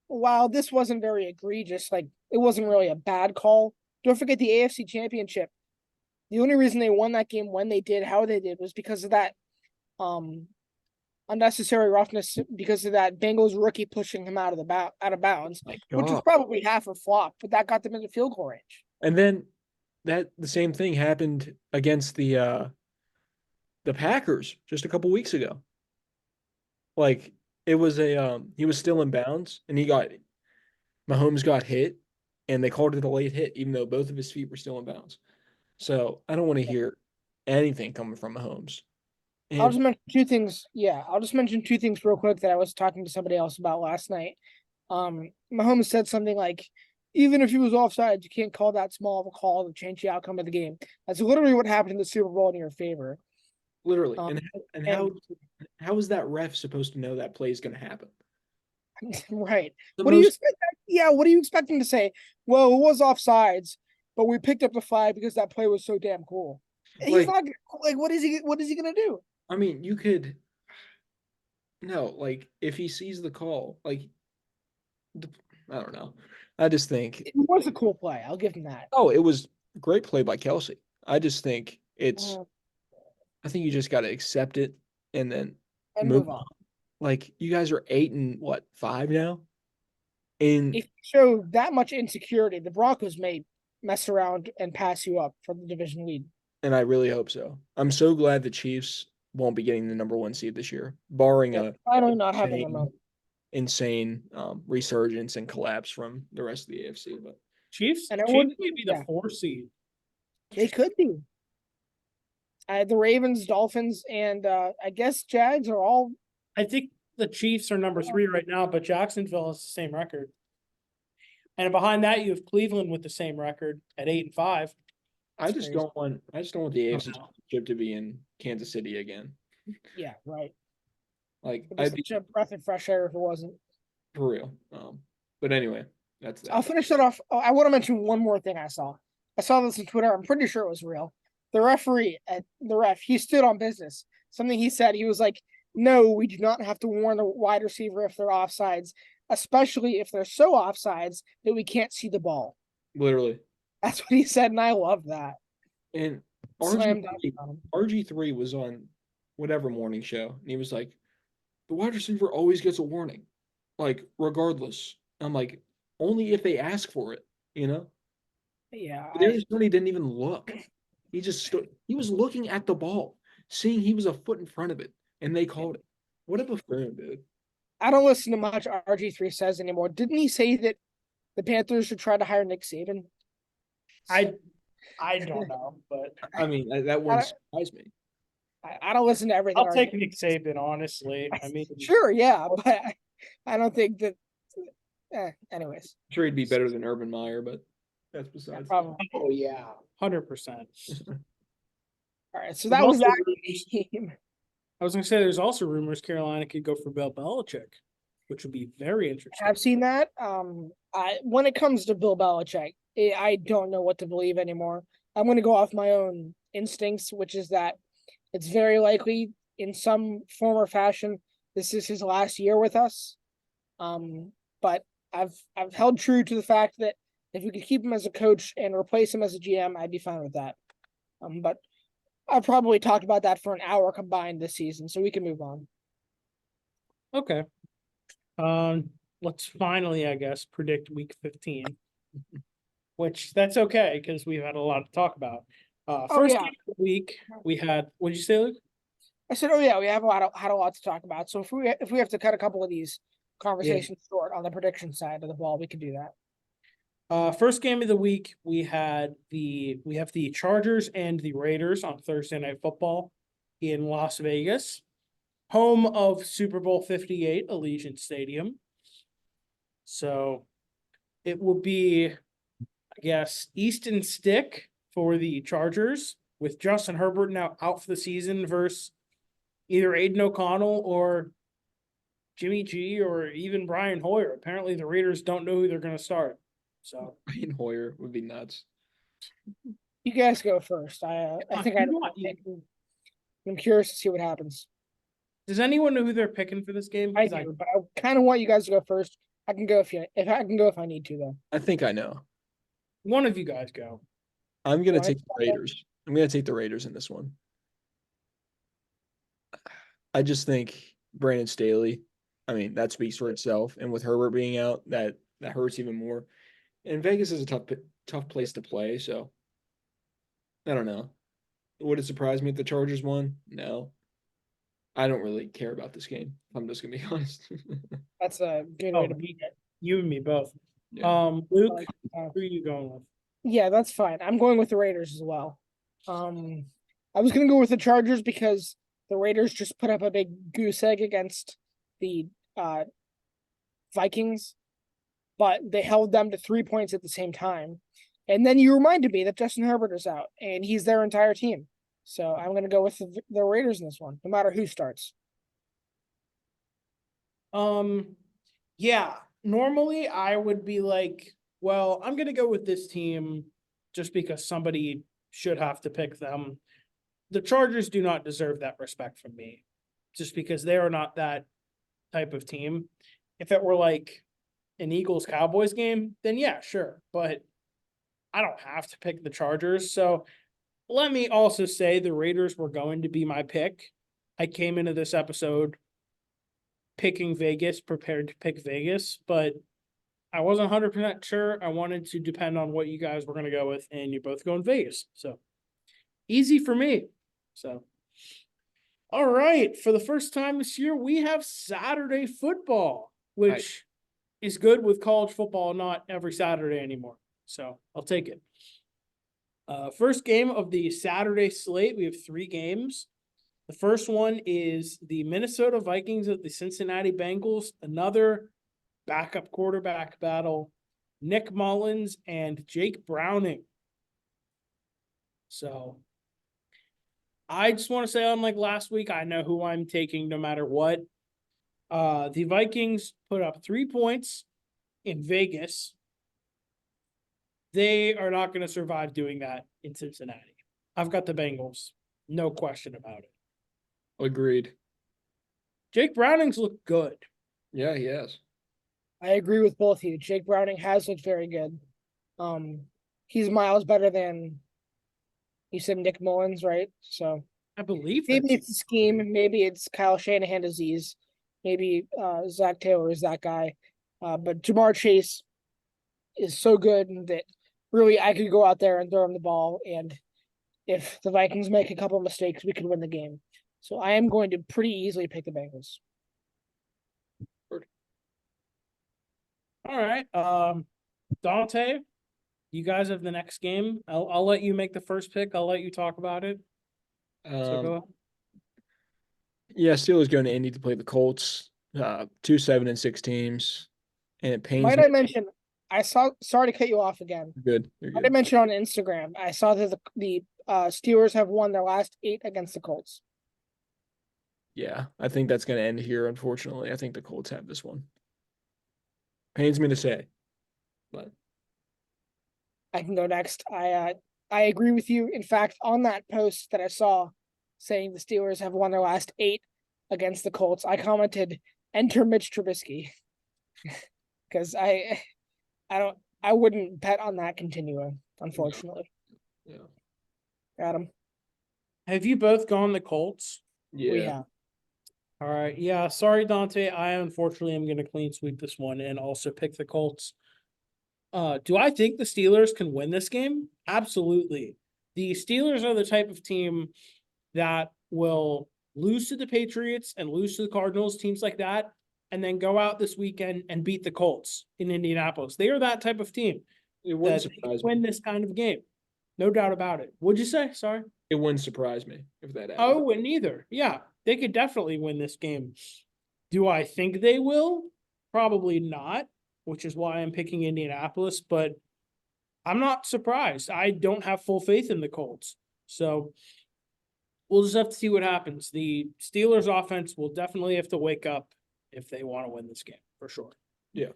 while this wasn't very egregious, like it wasn't really a bad call. Don't forget the AFC Championship. The only reason they won that game when they did, how they did, was because of that unnecessary roughness, because of that Bengals rookie pushing him out of bounds, My which was God. probably half a flop, but that got them into field goal range. And then the same thing happened against the Packers just a couple weeks ago. Like it was he was still in bounds and Mahomes got hit and they called it a late hit even though both of his feet were still in bounds. So I don't want to hear anything coming from Mahomes. I'll And just mention two things. Yeah, I'll just mention two things real quick that I was talking to somebody else about last night. Mahomes said something like, even if he was offside, you can't call that small of a call to change the outcome of the game. That's literally what happened in the Super Bowl in your favor. literally, And how is that ref supposed to know that play is going to happen? right. The What do you most expect? Yeah, what are you expecting to say? Well, it was offsides, but we picked up the 5 because that play was so damn cool. He's like not like, what is he gonna do? I mean, you could no, like if he sees the call, like I don't know. I just think It was a cool play. I'll give him that. oh, it was a great play by Kelsey. I just think Uh, I think you just got to accept it and then and move move on. Like you guys are 8-5 now. And If you show that much insecurity, the Broncos may mess around and pass you up for the division lead. I really hope so. I'm so glad the Chiefs won't be getting the number 1 seed this year, barring a Finally not having them. insane resurgence and collapse from the rest of the AFC. But Chiefs And it Chiefs would- may be the 4 seed. They could be. The Ravens, Dolphins, and I guess Jags are all. I think the Chiefs are number 3 right now, but Jacksonville has the same record. And behind that, you have Cleveland with the same record at 8-5. I just crazy. don't want the AFC no. championship to be in Kansas City again. Yeah, right. Like It'd be I'd be such a breath of fresh air if it wasn't. for real. But anyway, That's I'll that. finish that off. Oh, I want to mention one more thing I saw. I saw this on Twitter. I'm pretty sure it was real. The referee at the ref, he stood on business. Something he said, he was like, "No, we do not have to warn the wide receiver if they're offsides, especially if they're so offsides that we can't see the ball." Literally. That's what he said, and I love that. And Slam dunk RG3, on him. RG3 was on whatever morning show, and he was like, the wide receiver always gets a warning, like regardless. I'm like, only if they ask for it, you know? Yeah, There's when he didn't even look. He just stood. He was looking at the ball, seeing he was a foot in front of it, and they called it. What a buffoon, dude! I don't listen to much RG3 says anymore. Didn't he say that the Panthers should try to hire Nick Saban? I don't know, but I mean, that wouldn't surprise me. I don't listen to everything. I'll take Nick Saban, honestly. I mean, Sure, yeah, but I don't think that. Anyways, I'm sure he'd be better than Urban Meyer, but that's yeah, besides. probably. oh yeah, 100%. All right, so There's that was also that game. I was gonna say there's also rumors Carolina could go for Bill Belichick, which would be very interesting. I've seen that. When it comes to Bill Belichick, I don't know what to believe anymore. I'm going to go off my own instincts, which is that it's very likely, in some form or fashion, this is his last year with us. But I've held true to the fact that if we could keep him as a coach and replace him as a GM, I'd be fine with that. But I've probably talked about that for an hour combined this season, so we can move on. Okay. Let's finally, I guess, predict week 15. Which that's okay because we've had a lot to talk about. First yeah. game of the week, we had what did you say, Luke? I said, "Oh yeah, we have had a lot to talk about. So if we have to cut a couple of these conversations short on the prediction side of the ball, we can do that." First game of the week, we have the Chargers and the Raiders on Thursday Night Football in Las Vegas, home of Super Bowl 58, Allegiant Stadium. So it will be, I guess, Easton Stick for the Chargers with Justin Herbert now out for the season versus either Aiden O'Connell or Jimmy G or even Brian Hoyer. Apparently the Raiders don't know who they're going to start. So Brian Hoyer would be nuts. You guys go first. I think I know. I'm curious to see what happens. Does anyone know who they're picking for this game? I do, but I kind of want you guys to go first. I can go if I need to though. I think I know. One of you guys go. I'm gonna Go take ahead. the Raiders. I'm gonna take the Raiders in this one. I just think Brandon Staley, I mean, that speaks for itself. And with Herbert being out, that hurts even more. And Vegas is a tough place to play, so I don't know. Would it surprise me if the Chargers won? No. I don't really care about this game. I'm just gonna be honest. That's a good way to beat it. You and me both. Yeah. Luke, who are you going with? Yeah, that's fine. I'm going with the Raiders as well. I was gonna go with the Chargers because the Raiders just put up a big goose egg against the Vikings, but they held them to 3 points at the same time. And then you reminded me that Justin Herbert is out and he's their entire team. So I'm going to go with the Raiders in this one, no matter who starts. Yeah, normally I would be like, well, I'm going to go with this team just because somebody should have to pick them. The Chargers do not deserve that respect from me just because they are not that type of team. If it were like an Eagles Cowboys game, then yeah, sure. But I don't have to pick the Chargers. So let me also say the Raiders were going to be my pick. I came into this episode picking Vegas, prepared to pick Vegas, but I wasn't 100% sure. I wanted to depend on what you guys were going to go with, and you're both going Vegas. So easy for me. So, all right. For the first time this year, we have Saturday football, which is good with college football, not every Saturday anymore. So I'll take it. First game of the Saturday slate, we have 3 games. The first one is the Minnesota Vikings at the Cincinnati Bengals, another backup quarterback battle, Nick Mullins and Jake Browning. So I just want to say, unlike last week, I know who I'm taking no matter what. The Vikings put up 3 points in Vegas they are not going to survive doing that in Cincinnati. I've got the Bengals. No question about it. Agreed. Jake Browning's looked good. Yeah, he has. I agree with both of you. Jake Browning has looked very good. He's miles better than you said Nick Mullins, right? So I believe maybe that's it's a scheme, maybe it's Kyle Shanahan disease, maybe Zach Taylor is that guy. But Jamar Chase is so good that really I could go out there and throw him the ball, and if the Vikings make a couple of mistakes, we could win the game. So I am going to pretty easily pick the Bengals. all right. Dante, you guys have the next game. I'll let you make the first pick. I'll let you talk about it. So go ahead. Yeah, Steelers going to Indy to play the Colts. 2-7-6 teams. And it pains Might me. I mention, I saw, sorry to cut you off again. Good. You're Might I good. mention on Instagram, I saw that the Steelers have won their last 8 against the Colts. Yeah, I think that's going to end here, unfortunately. I think the Colts have this one. Pains me to say. But I can go next. I agree with you. In fact, on that post that I saw saying the Steelers have won their last 8 against the Colts, I commented, "Enter Mitch Trubisky," because I wouldn't bet on that continuing, unfortunately. yeah. Adam, Have you both gone the Colts? we Yeah. have. All right. Yeah. Sorry, Dante. I unfortunately am going to clean sweep this one and also pick the Colts. Do I think the Steelers can win this game? Absolutely. The Steelers are the type of team that will lose to the Patriots and lose to the Cardinals, teams like that, and then go out this weekend and beat the Colts in Indianapolis. They are that type of team It wouldn't that surprise win me. this kind of game. No doubt about it. What'd you say? Sorry. It wouldn't surprise me if that happened. Oh, and neither. Yeah, they could definitely win this game. Do I think they will? Probably not, which is why I'm picking Indianapolis, but I'm not surprised. I don't have full faith in the Colts. So we'll just have to see what happens. The Steelers offense will definitely have to wake up if they want to win this game, for sure. Yeah.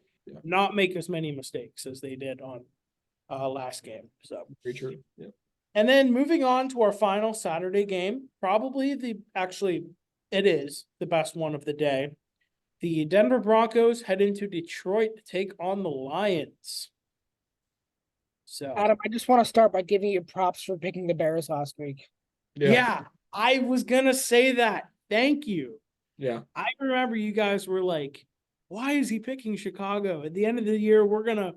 Not make as many mistakes as they did on last game. So Very true. Yeah. and then moving on to our final Saturday game, probably it is the best one of the day. The Denver Broncos head into Detroit to take on the Lions. So, Adam, I just want to start by giving you props for picking the Bears last week. yeah, I was going to say that. Thank you. Yeah. I remember you guys were like, why is he picking Chicago? At the end of the year, we're going to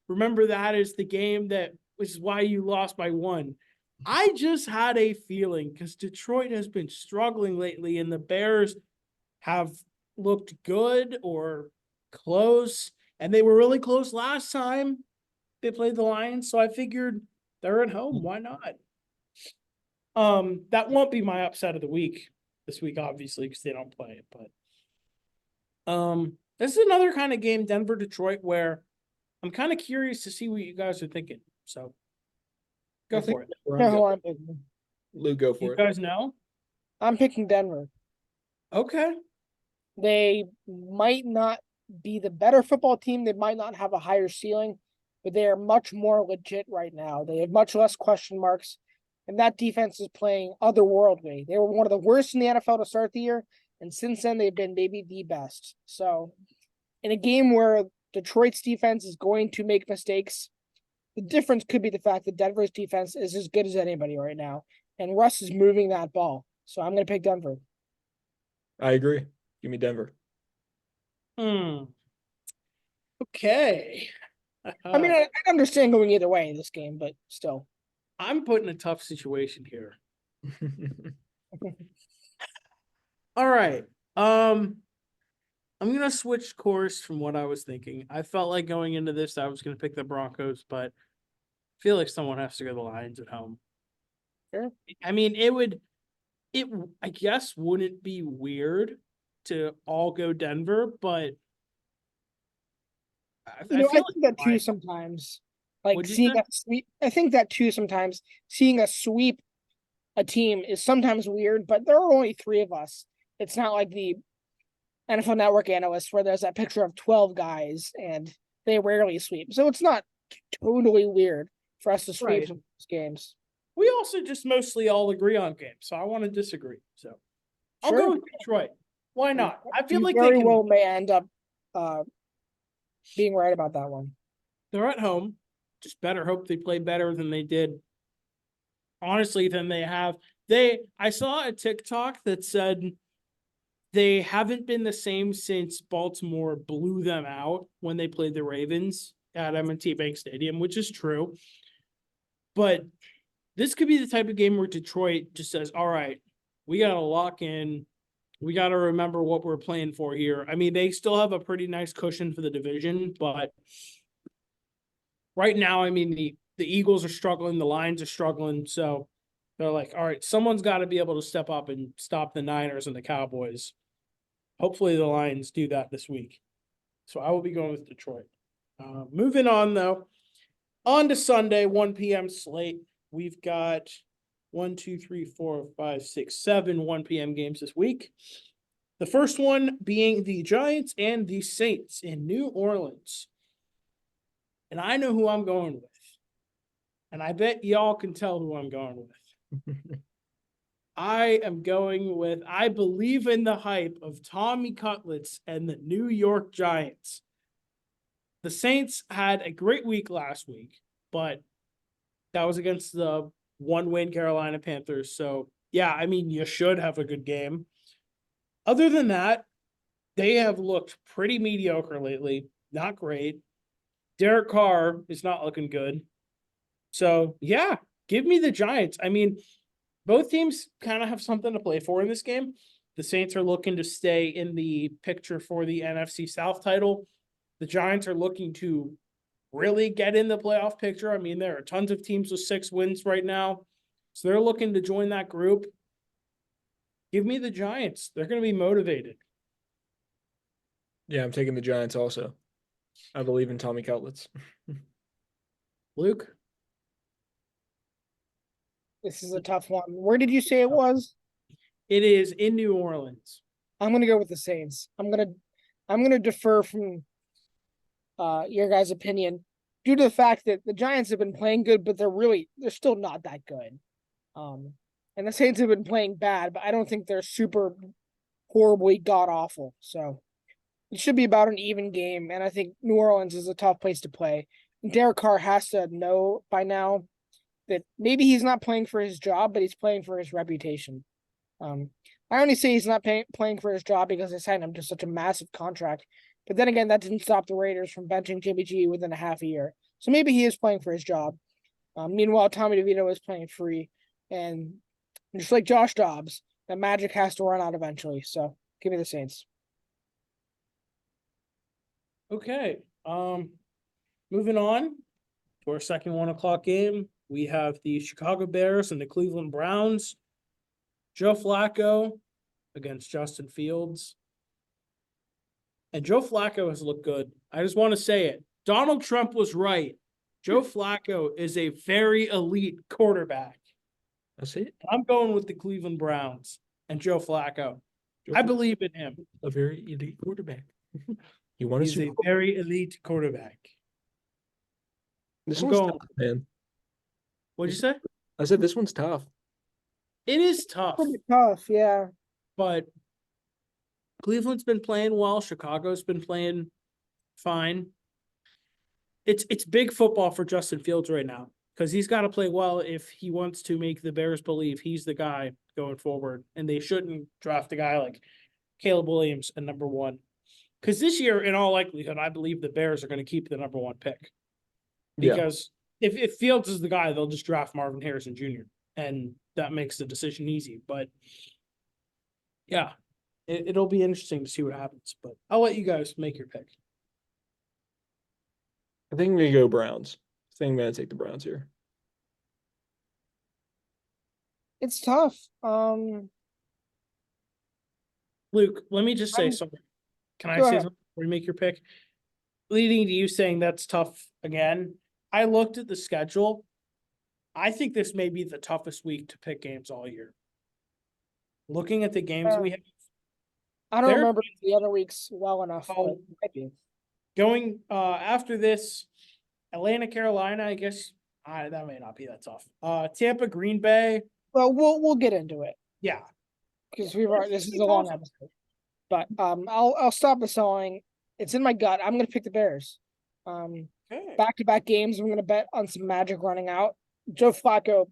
remember that as the game that was why you lost by 1. I just had a feeling because Detroit has been struggling lately and the Bears have looked good or close, and they were really close last time they played the Lions. So I figured they're at home. Why not? That won't be my upset of the week this week, obviously, because they don't play it. But this is another kind of game, Denver Detroit, where I'm kind of curious to see what you guys are thinking. So go for it. No, I'm picking. Lou, go for You it. guys know? I'm picking Denver. Okay. They might not be the better football team. They might not have a higher ceiling, but they are much more legit right now. They have much less question marks, and that defense is playing otherworldly. They were one of the worst in the NFL to start the year, and since then they've been maybe the best. So, in a game where Detroit's defense is going to make mistakes, the difference could be the fact that Denver's defense is as good as anybody right now, and Russ is moving that ball. So I'm going to pick Denver. I agree. Give me Denver. Okay. I mean, I understand going either way in this game, but still. I'm put in a tough situation here. All right. I'm gonna switch course from what I was thinking. I felt like going into this, I was gonna pick the Broncos, but I feel like someone has to go the Lions at home. Sure. I mean, I guess wouldn't be weird to all go Denver, but I I feel think that too Lions- sometimes. Like What'd you seeing say? a sweep, I think that too sometimes. Seeing a sweep a team is sometimes weird, but there are only 3 of us. It's not like the NFL Network analysts where there's that picture of 12 guys and they rarely sweep. So it's not totally weird for us to sweep Right. some of these games. We also just mostly all agree on games, so I want to disagree. So I'll Sure. go with Detroit. Why not? I feel You like they very can. well may end up being right about that one. They're at home. Just better hope they play better than they did. Honestly, than they have. I saw a TikTok that said they haven't been the same since Baltimore blew them out when they played the Ravens at M&T Bank Stadium, which is true. But this could be the type of game where Detroit just says, all right, we got to lock in. We got to remember what we're playing for here. I mean, they still have a pretty nice cushion for the division, but right now, I mean, the Eagles are struggling. The Lions are struggling. So they're like, all right, someone's got to be able to step up and stop the Niners and the Cowboys. Hopefully the Lions do that this week. So I will be going with Detroit. Moving on, though. On to Sunday, 1 p.m. slate. We've got 1 p.m. games this week. The first one being the Giants and the Saints in New Orleans. And I know who I'm going with. And I bet y'all can tell who I'm going with. I am going with, I believe in the hype of Tommy Cutlets and the New York Giants. The Saints had a great week last week, but that was against the one-win Carolina Panthers. So, yeah, I mean, you should have a good game. Other than that, they have looked pretty mediocre lately. Not great. Derek Carr is not looking good. So, yeah, give me the Giants. I mean, both teams kind of have something to play for in this game. The Saints are looking to stay in the picture for the NFC South title. The Giants are looking to really get in the playoff picture. I mean, there are tons of teams with 6 wins right now. So they're looking to join that group. Give me the Giants. They're going to be motivated. Yeah, I'm taking the Giants also. I believe in Tommy Cutlets. Luke? This is a tough one. Where did you say it was? It is in New Orleans. I'm gonna go with the Saints. I'm gonna defer from your guys' opinion due to the fact that the Giants have been playing good, but they're still not that good. And the Saints have been playing bad, but I don't think they're super horribly god awful. So it should be about an even game, and I think New Orleans is a tough place to play. Derek Carr has to know by now that maybe he's not playing for his job, but he's playing for his reputation. I only say he's not playing for his job because they signed him to such a massive contract. But then again, that didn't stop the Raiders from benching Jimmy G within a half a year. So maybe he is playing for his job. Meanwhile, Tommy DeVito is playing free. And just like Josh Dobbs, the magic has to run out eventually. So give me the Saints. Okay. Moving on to our second 1 o'clock game. We have the Chicago Bears and the Cleveland Browns. Joe Flacco against Justin Fields. And Joe Flacco has looked good. I just want to say it. Donald Trump was right. Joe Flacco is a very elite quarterback. That's it. I'm going with the Cleveland Browns and Joe Flacco. I believe in him. A very elite quarterback. You want He's a very elite quarterback. This I'm one's going. tough, man. What'd you say? I said this one's tough. It is tough, Pretty tough, yeah. but Cleveland's been playing well. Chicago's been playing fine. It's big football for Justin Fields right now because he's got to play well if he wants to make the Bears believe he's the guy going forward, and they shouldn't draft a guy like Caleb Williams at number 1. Because this year, in all likelihood, I believe the Bears are going to keep the number 1 pick. Because if Fields is the guy, they'll just draft Marvin Harrison Jr. and that makes the decision easy. But yeah, it'll be interesting to see what happens. But I'll let you guys make your pick. I think I'm gonna go Browns. I think I'm gonna take the Browns here. It's tough. Luke, let me just say something. Can I say something before you make your pick? Leading to you saying that's tough again, I looked at the schedule. I think this may be the toughest week to pick games all year. Looking at the games we have. I don't remember the other weeks well enough. Going after this, Atlanta, Carolina, I guess that may not be that tough. Tampa, Green Bay. Well, we'll get into it Yeah. because this is a long episode. But I'll stop the sawing. It's in my gut. I'm gonna pick the Bears. Back-to-back games. I'm gonna bet on some magic running out. Joe Flacco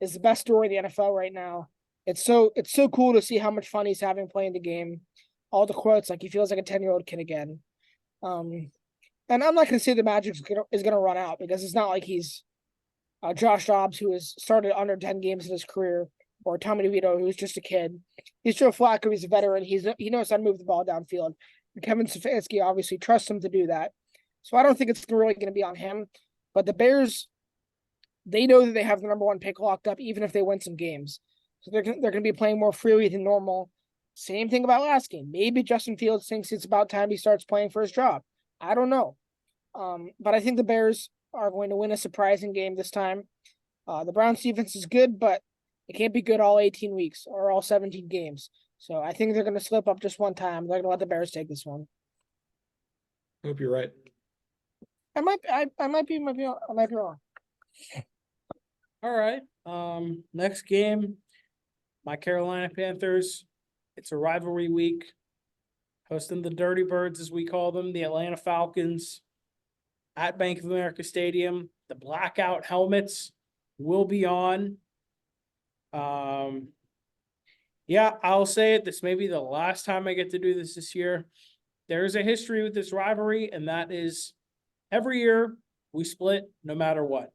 is the best story in the NFL right now. It's so cool to see how much fun he's having playing the game. All the quotes, like he feels like a 10-year-old kid again. And I'm not gonna say the magic is gonna run out because it's not like he's Josh Dobbs, who has started under 10 games in his career, or Tommy DeVito, who's just a kid. He's Joe Flacco. He's a veteran. He knows how to move the ball downfield. And Kevin Stefanski obviously trusts him to do that. So I don't think it's really going to be on him. But the Bears, they know that they have the number 1 pick locked up, even if they win some games. So they're going to be playing more freely than normal. Same thing about last game. Maybe Justin Fields thinks it's about time he starts playing for his job. I don't know. But I think the Bears are going to win a surprising game this time. The Browns defense is good, but it can't be good all 18 weeks or all 17 games. So I think they're going to slip up just one time. They're going to let the Bears take this one. I hope you're right. I might be wrong. All right. Next game, my Carolina Panthers. It's a rivalry week. Hosting the Dirty Birds, as we call them, the Atlanta Falcons at Bank of America Stadium. The blackout helmets will be on. Yeah, I'll say it. This may be the last time I get to do this year. There's a history with this rivalry, and that is every year we split no matter what.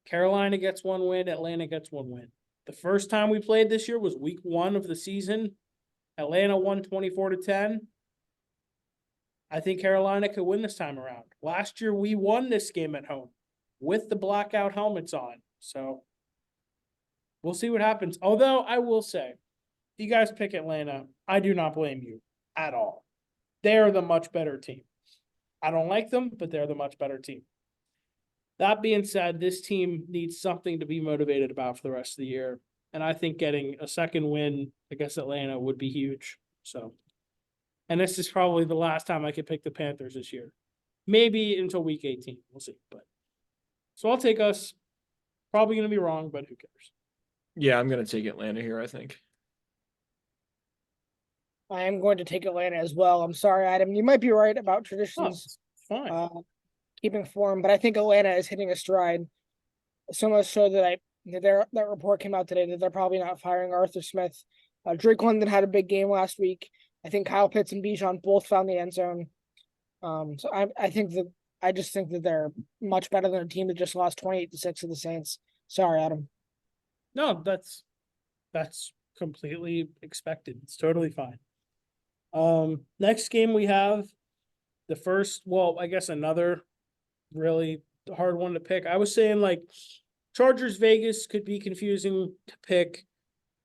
Carolina gets 1 win, Atlanta gets 1 win. The first time we played this year was week 1 of the season. Atlanta won 24-10. I think Carolina could win this time around. Last year we won this game at home with the blackout helmets on. So we'll see what happens. Although I will say, if you guys pick Atlanta, I do not blame you at all. They're the much better team. I don't like them, but they're the much better team. That being said, this team needs something to be motivated about for the rest of the year. And I think getting a second win against Atlanta would be huge. So, and this is probably the last time I could pick the Panthers this year. Maybe until week 18. We'll see. But so I'll take us. Probably going to be wrong, but who cares? Yeah, I'm going to take Atlanta here, I think. I am going to take Atlanta as well. I'm sorry, Adam. You might be right about traditions. Fine. Keeping form, but I think Atlanta is hitting a stride. So much so that that report came out today that they're probably not firing Arthur Smith. Drake London had a big game last week. I think Kyle Pitts and Bijan both found the end zone. So I just think that they're much better than a team that just lost 28-6 to the Saints. Sorry, Adam. No, that's completely expected. It's totally fine. Next game we have the first, well, I guess another really hard one to pick. I was saying like Chargers Vegas could be confusing to pick.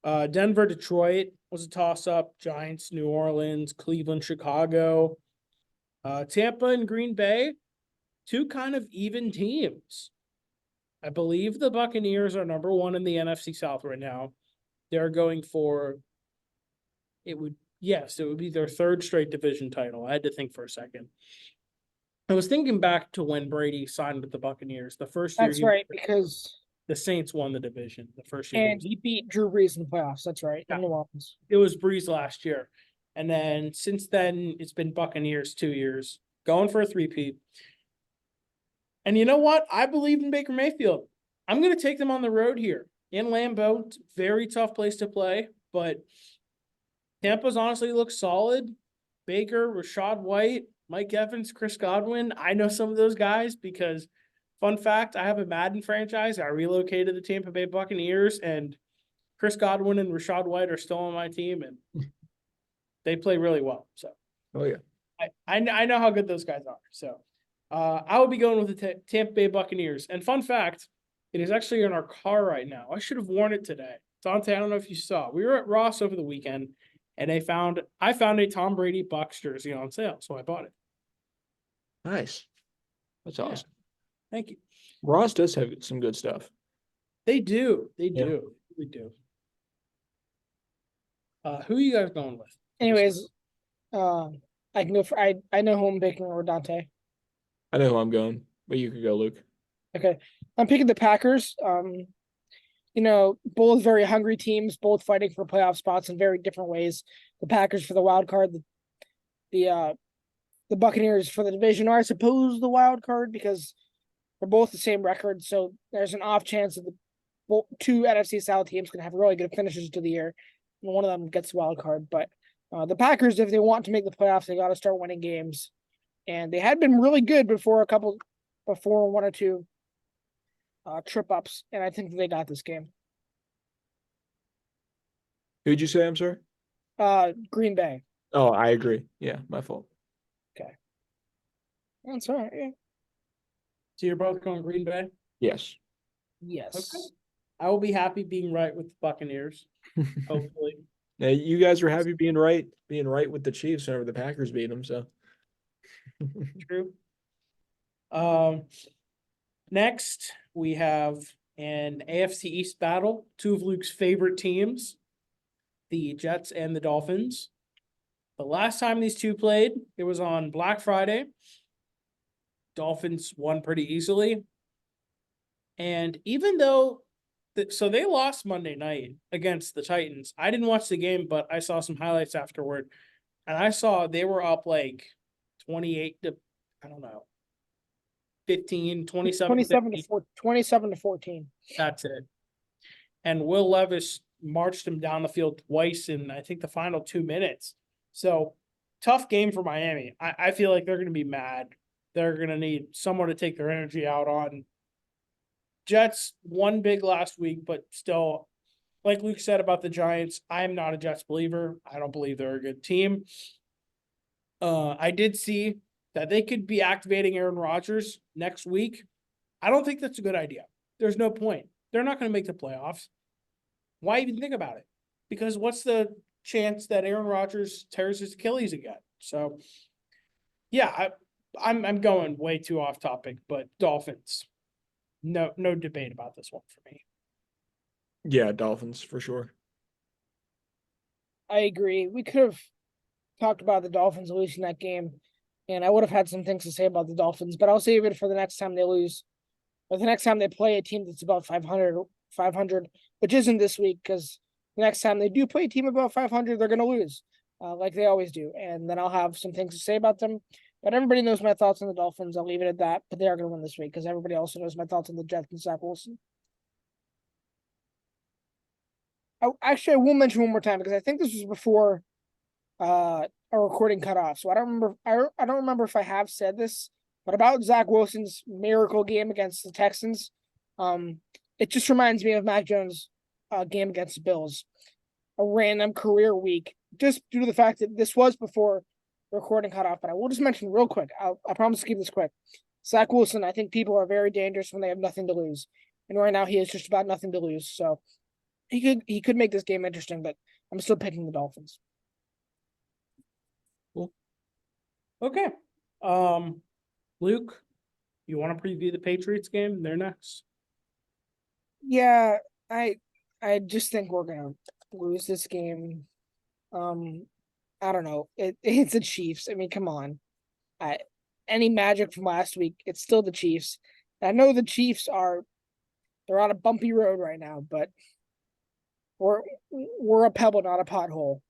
Denver Detroit was a toss up. Giants New Orleans, Cleveland Chicago, Tampa and Green Bay, 2 kind of even teams. I believe the Buccaneers are number 1 in the NFC South right now. They're going for it would be their 3rd straight division title. I had to think for a second. I was thinking back to when Brady signed with the Buccaneers. The first year, that's right, because the Saints won the division the first year, and he beat Drew Brees in the playoffs. That's right, Yeah. in New Orleans. It was Breeze last year, and then since then it's been Buccaneers 2 years, going for a 3-peat. And you know what? I believe in Baker Mayfield. I'm going to take them on the road here in Lambeau. It's a very tough place to play, but Tampa's honestly looks solid. Baker, Rashad White, Mike Evans, Chris Godwin. I know some of those guys because, fun fact, I have a Madden franchise. I relocated to the Tampa Bay Buccaneers, and Chris Godwin and Rashad White are still on my team, and they play really well. So, Oh, yeah. I know how good those guys are. So, I will be going with the Tampa Bay Buccaneers. And fun fact, it is actually in our car right now. I should have worn it today. Dante, I don't know if you saw. We were at Ross over the weekend, and I found a Tom Brady Bucs jersey on sale, so I bought it. Nice. That's Yeah. awesome. Thank you. Ross does have some good stuff. They do. They Yeah. do. They do. Who are you guys going with? Anyways, I can go for I know who I'm picking over Dante. I know who I'm going. but you could go, Luke. Okay. I'm picking the Packers. Both very hungry teams, both fighting for playoff spots in very different ways. The Packers for the wild card, the Buccaneers for the division, or I suppose the wild card, because they're both the same record. So there's an off chance that the two NFC South teams can have really good finishes to the year, and one of them gets the wild card. But the Packers, if they want to make the playoffs, they got to start winning games, and they had been really good before one or two trip ups, and I think they got this game. Who'd you say? I'm sorry. Green Bay. Oh, I agree. Yeah, my fault. Okay, that's all right. Yeah. So you're both going Green Bay? Yes. Yes. Okay. I will be happy being right with the Buccaneers, hopefully. Now, you guys were happy being right with the Chiefs whenever the Packers beat them. So True. Next we have an AFC East battle. Two of Luke's favorite teams, the Jets and the Dolphins. The last time these two played, it was on Black Friday. Dolphins won pretty easily. And even though, so they lost Monday night against the Titans. I didn't watch the game, but I saw some highlights afterward. And I saw they were up like 28 to, I don't know, 15, 27 27 to 14. That's it. And Will Levis marched him down the field twice in, I think, the final 2 minutes. So tough game for Miami. I feel like they're going to be mad. They're going to need someone to take their energy out on. Jets won big last week, but still, like Luke said about the Giants, I'm not a Jets believer. I don't believe they're a good team. I did see that they could be activating Aaron Rodgers next week. I don't think that's a good idea. There's no point. They're not going to make the playoffs. Why even think about it? Because what's the chance that Aaron Rodgers tears his Achilles again? So, yeah, I'm going way too off topic, but Dolphins. No debate about this one for me. yeah, Dolphins for sure. I agree. We could have talked about the Dolphins losing that game, and I would have had some things to say about the Dolphins, but I'll save it for the next time they lose, or the next time they play a team that's about 500, which isn't this week, because the next time they do play a team about 500, they're going to lose, like they always do, and then I'll have some things to say about them. But everybody knows my thoughts on the Dolphins. I'll leave it at that. But they are going to win this week because everybody also knows my thoughts on the Jets and Zach Wilson. I will mention one more time because I think this was before a recording cut off. So I don't remember. I don't remember if I have said this, but about Zach Wilson's miracle game against the Texans, it just reminds me of Mac Jones' game against the Bills, a random career week, just due to the fact that this was before recording cut off. But I will just mention real quick. I promise to keep this quick. Zach Wilson, I think people are very dangerous when they have nothing to lose, and right now he has just about nothing to lose. So he could make this game interesting, but I'm still picking the Dolphins. Cool. Okay. Luke, you want to preview the Patriots game? They're next. Yeah, I just think we're gonna lose this game. I don't know. It's the Chiefs. I mean, come on. Any magic from last week, it's still the Chiefs. I know the Chiefs they're on a bumpy road right now, but we're a pebble, not a pothole.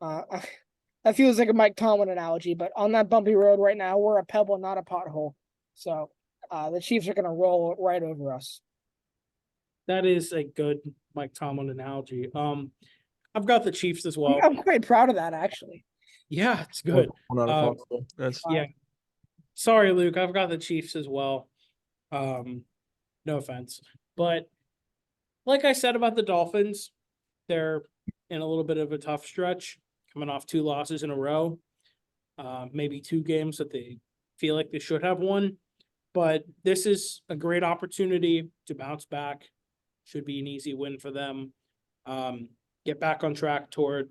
That feels like a Mike Tomlin analogy, but on that bumpy road right now, we're a pebble, not a pothole. So the Chiefs are gonna roll right over us. That is a good Mike Tomlin analogy. I've got the Chiefs as well. I'm quite proud of that, actually. Yeah, it's good. That's Yeah. Sorry, Luke. I've got the Chiefs as well. No offense. But like I said about the Dolphins, they're in a little bit of a tough stretch, coming off 2 losses in a row. Maybe 2 games that they feel like they should have won. But this is a great opportunity to bounce back. Should be an easy win for them. Get back on track toward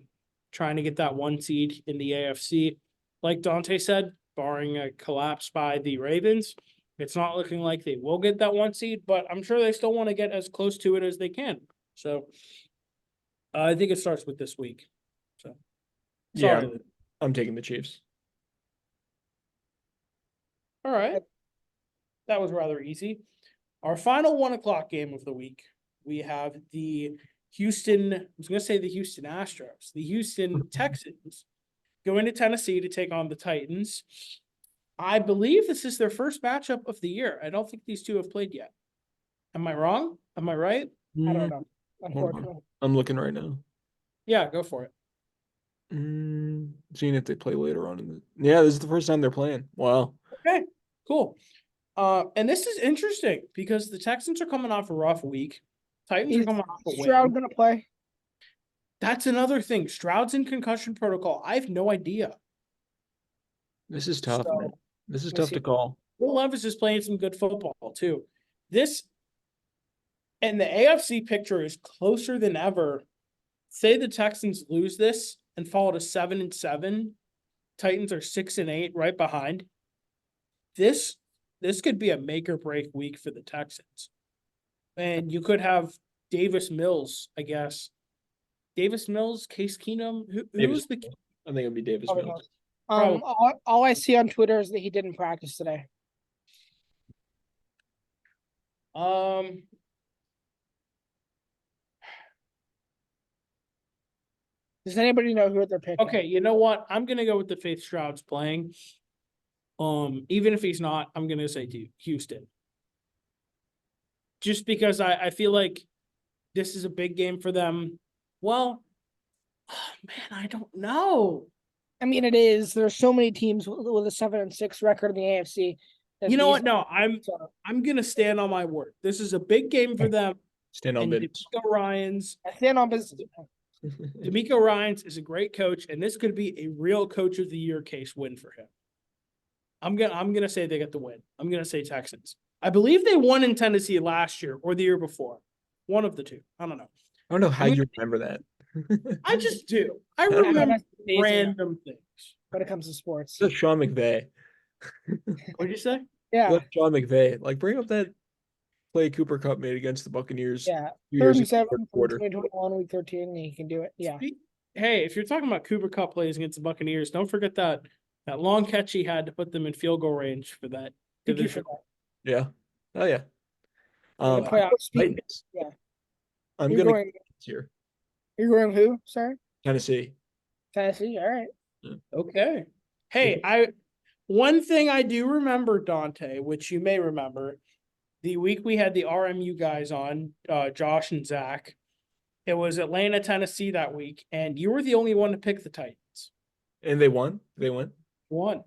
trying to get that 1 seed in the AFC. Like Dante said, barring a collapse by the Ravens, it's not looking like they will get that 1 seed, but I'm sure they still want to get as close to it as they can. So I think it starts with this week. So yeah, sorry. I'm taking the Chiefs. All right. that was rather easy. Our final 1 o'clock game of the week, we have the Houston, I was going to say the Houston Astros, the Houston Texans going to Tennessee to take on the Titans. I believe this is their first matchup of the year. I don't think these two have played yet. Am I wrong? Am I right? I don't know. Hold on. Unfortunately, I'm looking right now. Yeah, go for it. Seeing if they play later on in the. Yeah, this is the first time they're playing. Wow. Okay, cool. And this is interesting because the Texans are coming off a rough week. Titans are is coming off a Stroud win. gonna play? That's another thing. Stroud's in concussion protocol. I have no idea. This is tough, So, man. This is we'll tough see. to call. Will Levis is playing some good football too. This and the AFC picture is closer than ever. Say the Texans lose this and fall to 7-7. Titans are 6-8, right behind. This could be a make or break week for the Texans. And you could have Davis Mills, I guess. Davis Mills, Case Keenum. Davis Who's the Mills. I think it'd be Davis Probably Mills. not. Probably. All I see on Twitter is that he didn't practice today. Does anybody know who they're picking? Okay, you know what? I'm gonna go with the Faith Stroud's playing. Even if he's not, I'm gonna say to Houston. Just because I feel like this is a big game for them. Well, oh, man, I don't know. I mean, it is. There's so many teams with a 7-6 record in the AFC. You know what? No, So, I'm gonna stand on my word. This is a big game for them. Stand on And business. D'Amico Ryans. I stand on business. D'Amico Ryans is a great coach, and this could be a real coach of the year case win for him. I'm gonna say they get the win. I'm gonna say Texans. I believe they won in Tennessee last year or the year before. One of the two. I don't know. I don't know how you remember that. I just do. I I don't know. remember That's amazing random things. when it comes to sports. That's Sean McVay. What'd you say? Yeah, That's Sean McVay. Like, bring up that play Cooper Cup made against the Buccaneers. yeah. 2 Third years and ago, 7 third from quarter. 2021, week 13, and he can do it. Yeah. Hey, if you're talking about Cooper Cup plays against the Buccaneers, don't forget that long catch he had to put them in field goal range for that Thank you for division. that. Yeah. Oh yeah. The playoff speed. Titans. Yeah. I'm You're gonna going. here. You're going who? Sorry, Tennessee. Tennessee. All right. Okay. Hey, one thing I do remember, Dante, which you may remember, the week we had the RMU guys on, Josh and Zach. It was Atlanta, Tennessee that week, and you were the only one to pick the Titans. And they won. They won. Won.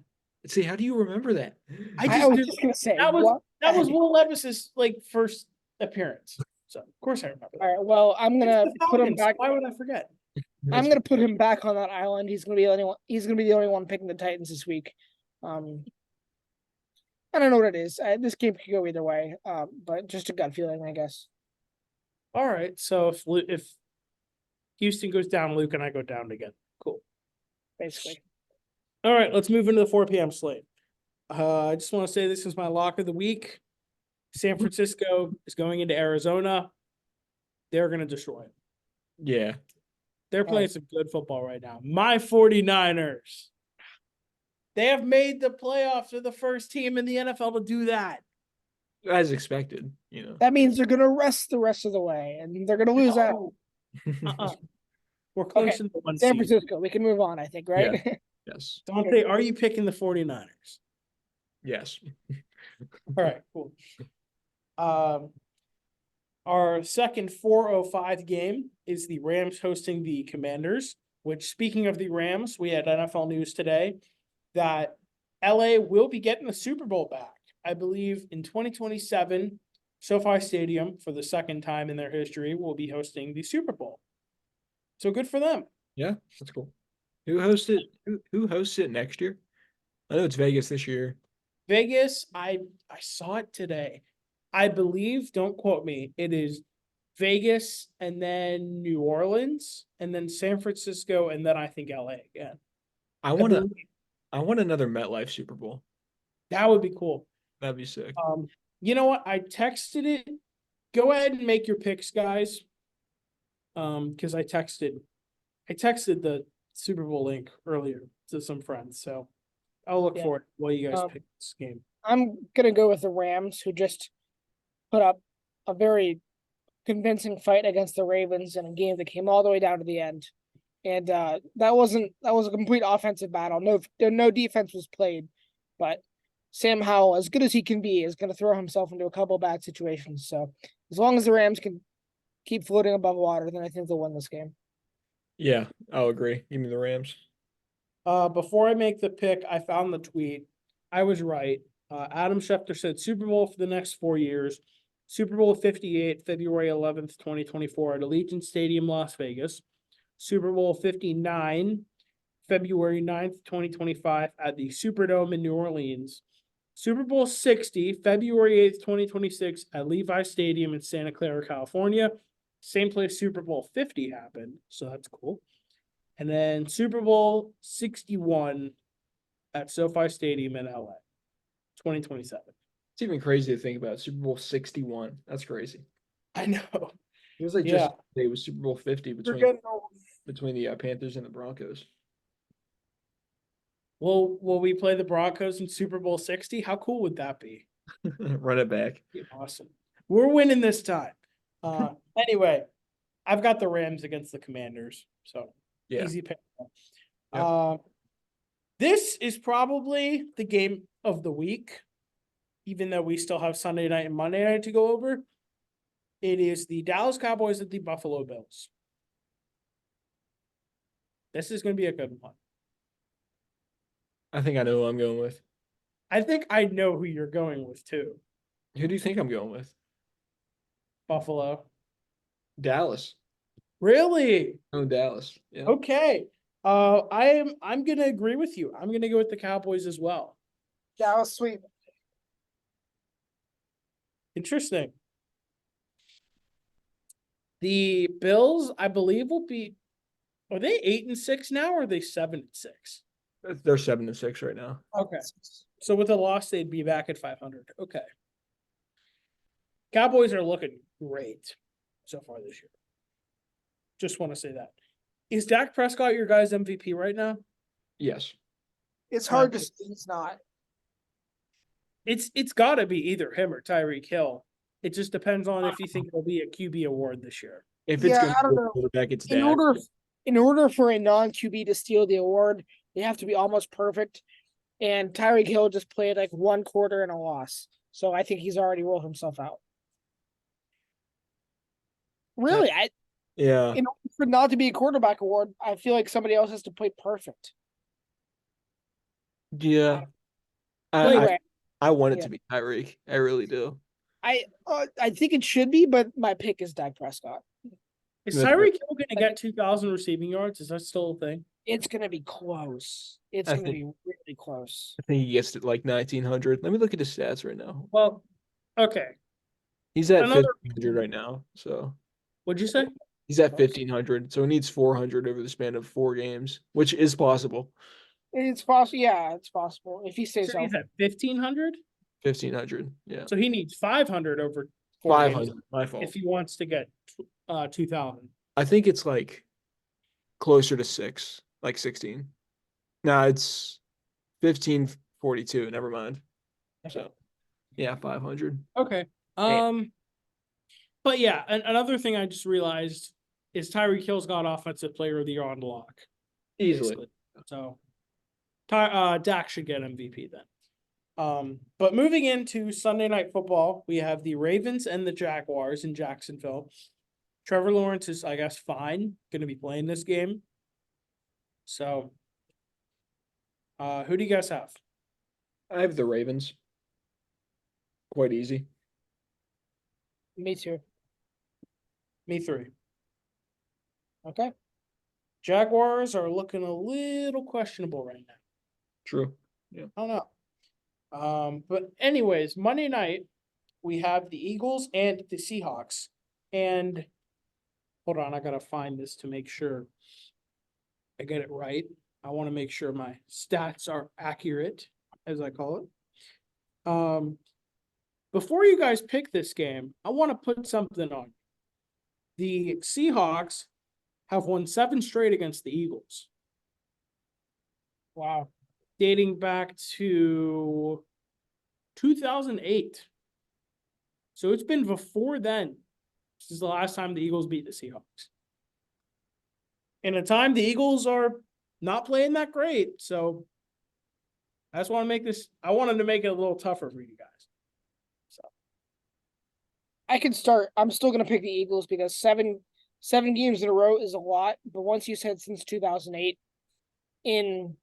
See, how do you remember that? I was just gonna say that was what? that was Will Levis's first appearance. So of course I remember that. All right. Well, I'm gonna It's the put him Falcons. back. Why would I forget? I'm gonna put him back on that island. He's gonna be the only one. He's gonna be the only one picking the Titans this week. I don't know what it is. This game could go either way. But just a gut feeling, I guess. All right. So if Houston goes down, Luke and I go down again. Cool. Basically. All right, let's move into the 4 p.m. slate. I just want to say this is my lock of the week. San Francisco is going into Arizona. They're going to destroy it. Yeah. They're playing some good football right now. My 49ers. They have made the playoffs. They're the first team in the NFL to do that. As expected, That means they're gonna rest the rest of the way, and they're gonna lose out. We're close Okay, to the one San seed. Francisco. We can move on, I think, right? Yes. Dante, are you picking the 49ers? Yes. All right, cool. Our second 4:05 game is the Rams hosting the Commanders, which, speaking of the Rams, we had NFL news today that LA will be getting the Super Bowl back. I believe in 2027, SoFi Stadium, for the second time in their history, will be hosting the Super Bowl. So good for them. Yeah, that's cool. Who hosts it? Who hosts it next year? I know it's Vegas this year. Vegas, I saw it today. I believe, don't quote me, it is Vegas and then New Orleans and then San Francisco and then I think LA again. I want another MetLife Super Bowl. That would be cool. That'd be sick. You know what? I texted it. Go ahead and make your picks, guys. Because I texted the Super Bowl link earlier to some friends. So I'll look for it while you guys pick this game. I'm gonna go with the Rams, who just put up a very convincing fight against the Ravens in a game that came all the way down to the end. And that was a complete offensive battle. No defense was played, but Sam Howell, as good as he can be, is going to throw himself into a couple bad situations. So as long as the Rams can keep floating above water, then I think they'll win this game. Yeah, I'll agree. Give me the Rams. Before I make the pick, I found the tweet. I was right. Adam Schefter said Super Bowl for the next 4 years. Super Bowl 58, February 11th, 2024 at Allegiant Stadium, Las Vegas. Super Bowl 59, February 9th, 2025 at the Superdome in New Orleans. Super Bowl 60, February 8th, 2026 at Levi Stadium in Santa Clara, California. Same place Super Bowl 50 happened, so that's cool. And then Super Bowl 61 at SoFi Stadium in LA, 2027. It's even crazy to think about. Super Bowl 61. That's crazy. I know. It was like Yeah. just it was Super Bowl 50 We're between getting old. the Panthers and the Broncos. Will we play the Broncos in Super Bowl 60? How cool would that be? Run it back. Be awesome. We're winning this time. Anyway, I've got the Rams against the Commanders, so Yeah. easy pick. Yep. This is probably the game of the week, even though we still have Sunday night and Monday night to go over. It is the Dallas Cowboys at the Buffalo Bills. This is going to be a good one. I think I know who I'm going with. I think I know who you're going with too. Who do you think I'm going with? Buffalo. Dallas. Really? Oh, Dallas. Yeah. Okay. I'm gonna agree with you. I'm gonna go with the Cowboys as well. Dallas sweep. Interesting. The Bills, I believe, will be. Are they 8-6 now, or are they 7-6? They're 7-6 right now. Okay. So with a loss, they'd be back at 500. Okay. Cowboys are looking great so far this year. Just want to say that. Is Dak Prescott your guy's MVP right now? Yes. It's hard to say he's not. It's got to be either him or Tyreek Hill. It just depends on if you think it'll be a QB award this year. If it's Yeah, going I to don't be a know. quarterback, it's In Dak. order for a non-QB to steal the award, they have to be almost perfect. And Tyreek Hill just played like one quarter and a loss. So I think he's already ruled himself out. Really, Yeah. in order for not to be a quarterback award, I feel like somebody else has to play perfect. Yeah. Anyway, I want it yeah. to be Tyreek. I really do. I think it should be, but my pick is Dak Prescott. Is That's Tyreek Hill going to get 2,000 receiving yards? Is that still a thing? It's gonna be close. It's I gonna think- be really close. I think he gets to like 1,900. Let me look at his stats right now. Well, okay. He's at Another- 1,500 right now. So What'd you say? he's at 1,500. So he needs 400 over the span of 4 games, which is possible. It's possible. Yeah, it's possible if he stays So he's healthy. at 1,500. 1,500. Yeah. So he needs 500 over 4 500. games My fault. if he wants to get 2,000. I think it's like closer to 6, like 16. No, it's 1542. Never mind. So yeah, 500. Okay. But yeah, another thing I just realized is Tyreek Hill's got offensive player of the year on lock. Easily. basically. So Dak should get MVP then. But moving into Sunday Night Football, we have the Ravens and the Jaguars in Jacksonville. Trevor Lawrence is, I guess, fine, going to be playing this game. So, who do you guys have? I have the Ravens. Quite easy. Me too. Me 3. Okay. Jaguars are looking a little questionable right now. True. I don't know. But anyways, Monday night, we have the Eagles and the Seahawks. And hold on, I gotta find this to make sure I get it right. I want to make sure my stats are accurate, as I call it. Before you guys pick this game, I want to put something on. The Seahawks have won 7 straight against the Eagles, Wow. dating back to 2008. So it's been before then. This is the last time the Eagles beat the Seahawks. In a time the Eagles are not playing that great. So I just want to make this, I wanted to make it a little tougher for you guys. So I can start. I'm still gonna pick the Eagles because seven games in a row is a lot. But once you said since 2008, in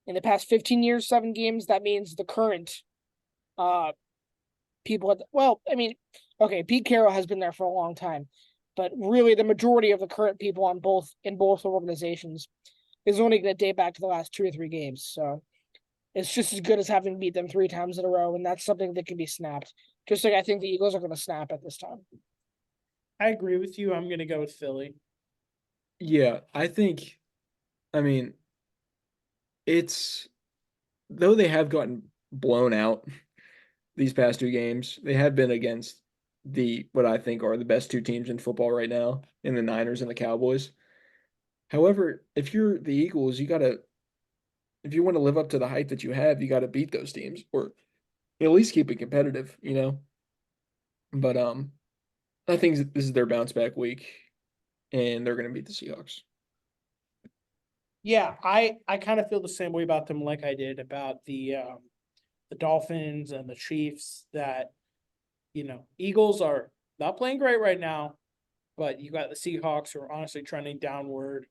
the past 15 years, 7 games, that means the current people at Pete Carroll has been there for a long time, but really the majority of the current people in both organizations is only going to date back to the last 2 or 3 games. So it's just as good as having beat them 3 times in a row, and that's something that can be snapped. Just like I think the Eagles are going to snap at this time. I agree with you. I'm going to go with Philly. Yeah, I mean, it's though they have gotten blown out these past 2 games, they have been against what I think are the best 2 teams in football right now, in the Niners and the Cowboys. However, if you're the Eagles, if you want to live up to the height that you have, you got to beat those teams or at least keep it competitive, But I think this is their bounce back week, and they're going to beat the Seahawks. Yeah, I kind of feel the same way about them like I did about the Dolphins and the Chiefs, that Eagles are not playing great right now, but you got the Seahawks who are honestly trending downward.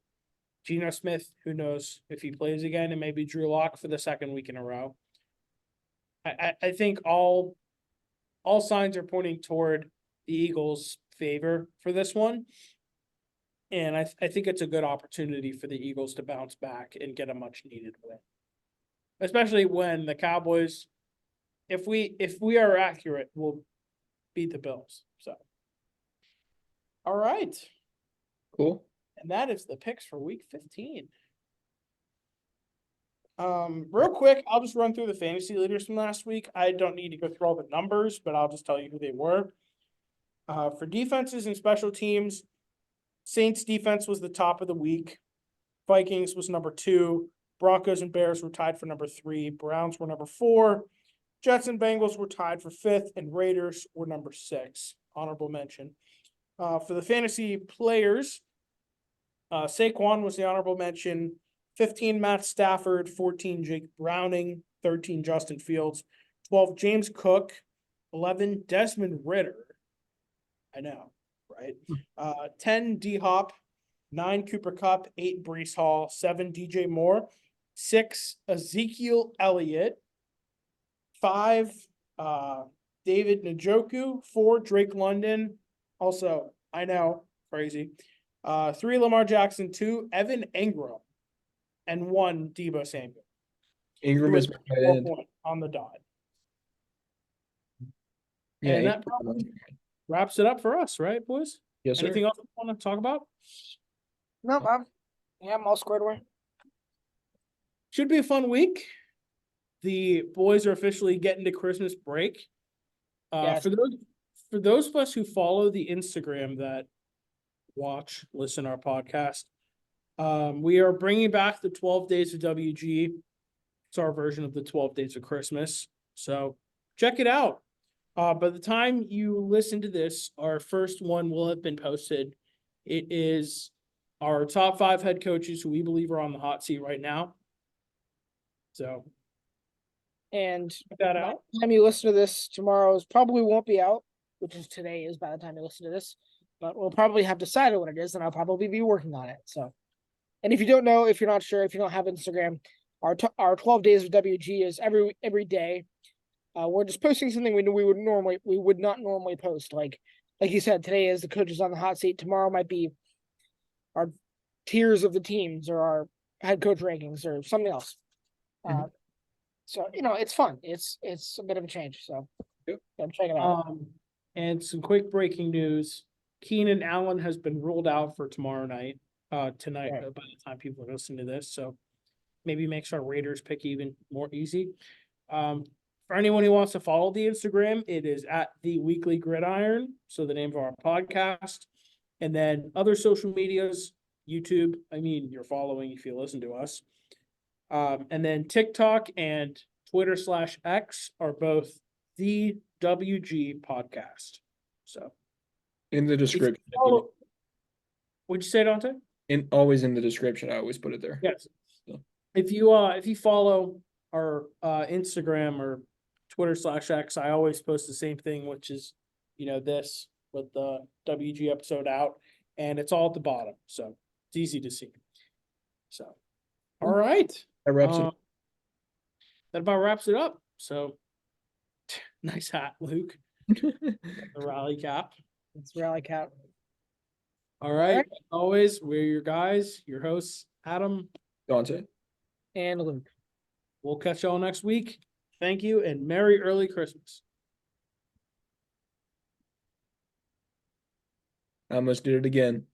Geno Smith, who knows if he plays again, and maybe Drew Lock for the 2nd week in a row. I think all signs are pointing toward the Eagles' favor for this one. And I think it's a good opportunity for the Eagles to bounce back and get a much needed win. Especially when the Cowboys, if we are accurate, will beat the Bills. So all right. Cool. And that is the picks for week 15. Real quick, I'll just run through the fantasy leaders from last week. I don't need to go through all the numbers, but I'll just tell you who they were. For defenses and special teams, Saints defense was the top of the week. Vikings was number 2. Broncos and Bears were tied for number 3. Browns were number 4. Jets and Bengals were tied for 5th, and Raiders were number 6. Honorable mention. For the fantasy players, Saquon was the honorable mention. 15, Matt Stafford. 14, Jake Browning. 13, Justin Fields. 12, James Cook. 11, Desmond Ridder. I know, right? 10, D-Hop. 9, Cooper Kupp. 8, Breece Hall. 7, DJ Moore. 6, Ezekiel Elliott. 5, David Njoku. 4, Drake London. Also, I know, crazy. 3, Lamar Jackson. 2, Evan Engram. And 1, Deebo Samuel. Ingram is on the dot. Yeah, and that probably wraps it up for us, right, boys? Yes, sir. Anything else you want to talk about? No, I'm all squared away. Should be a fun week. The boys are officially getting to Christmas break. Yes. For those of us who follow the Instagram that listen our podcast, we are bringing back the 12 Days of WG. It's our version of the 12 Days of Christmas. So check it out. By the time you listen to this, our first one will have been posted. It is our top 5 head coaches who we believe are on the hot seat right now. So, and check that out. By the time you listen to this, tomorrow's probably won't be out, which is today is by the time you listen to this. But we'll probably have decided what it is, and I'll probably be working on it. So, and if you don't know, if you're not sure, if you don't have Instagram, our 12 Days of WG is every day. We're just posting something we would not normally post. Like you said, today is the coaches on the hot seat. Tomorrow might be our tiers of the teams or our head coach rankings or something else. So it's fun. It's a bit of a change. So check it out. And some quick breaking news: Keenan Allen has been ruled out for tomorrow night. Tonight, Right. by the time people are listening to this, so maybe makes our Raiders pick even more easy. For anyone who wants to follow the Instagram, it is at the Weekly Gridiron. So the name of our podcast, and then other social medias, YouTube. I mean, you're following if you listen to us. And then TikTok and Twitter/X are both the WG podcast. So In the if you description. follow- what'd you say, Dante? Always in the description. I always put it there. Yes. So. If you follow our Instagram or Twitter/X, I always post the same thing, which is, this with the WG episode out, and it's all at the bottom, so it's easy to see. So, all right. That wraps it. That about wraps it up. So, nice hat, Luke. The rally cap. It's Rally Cap. All right. right. As always, we're your guys, your hosts, Adam. Dante. And Luke. We'll catch y'all next week. Thank you, and Merry Early Christmas. I almost did it again.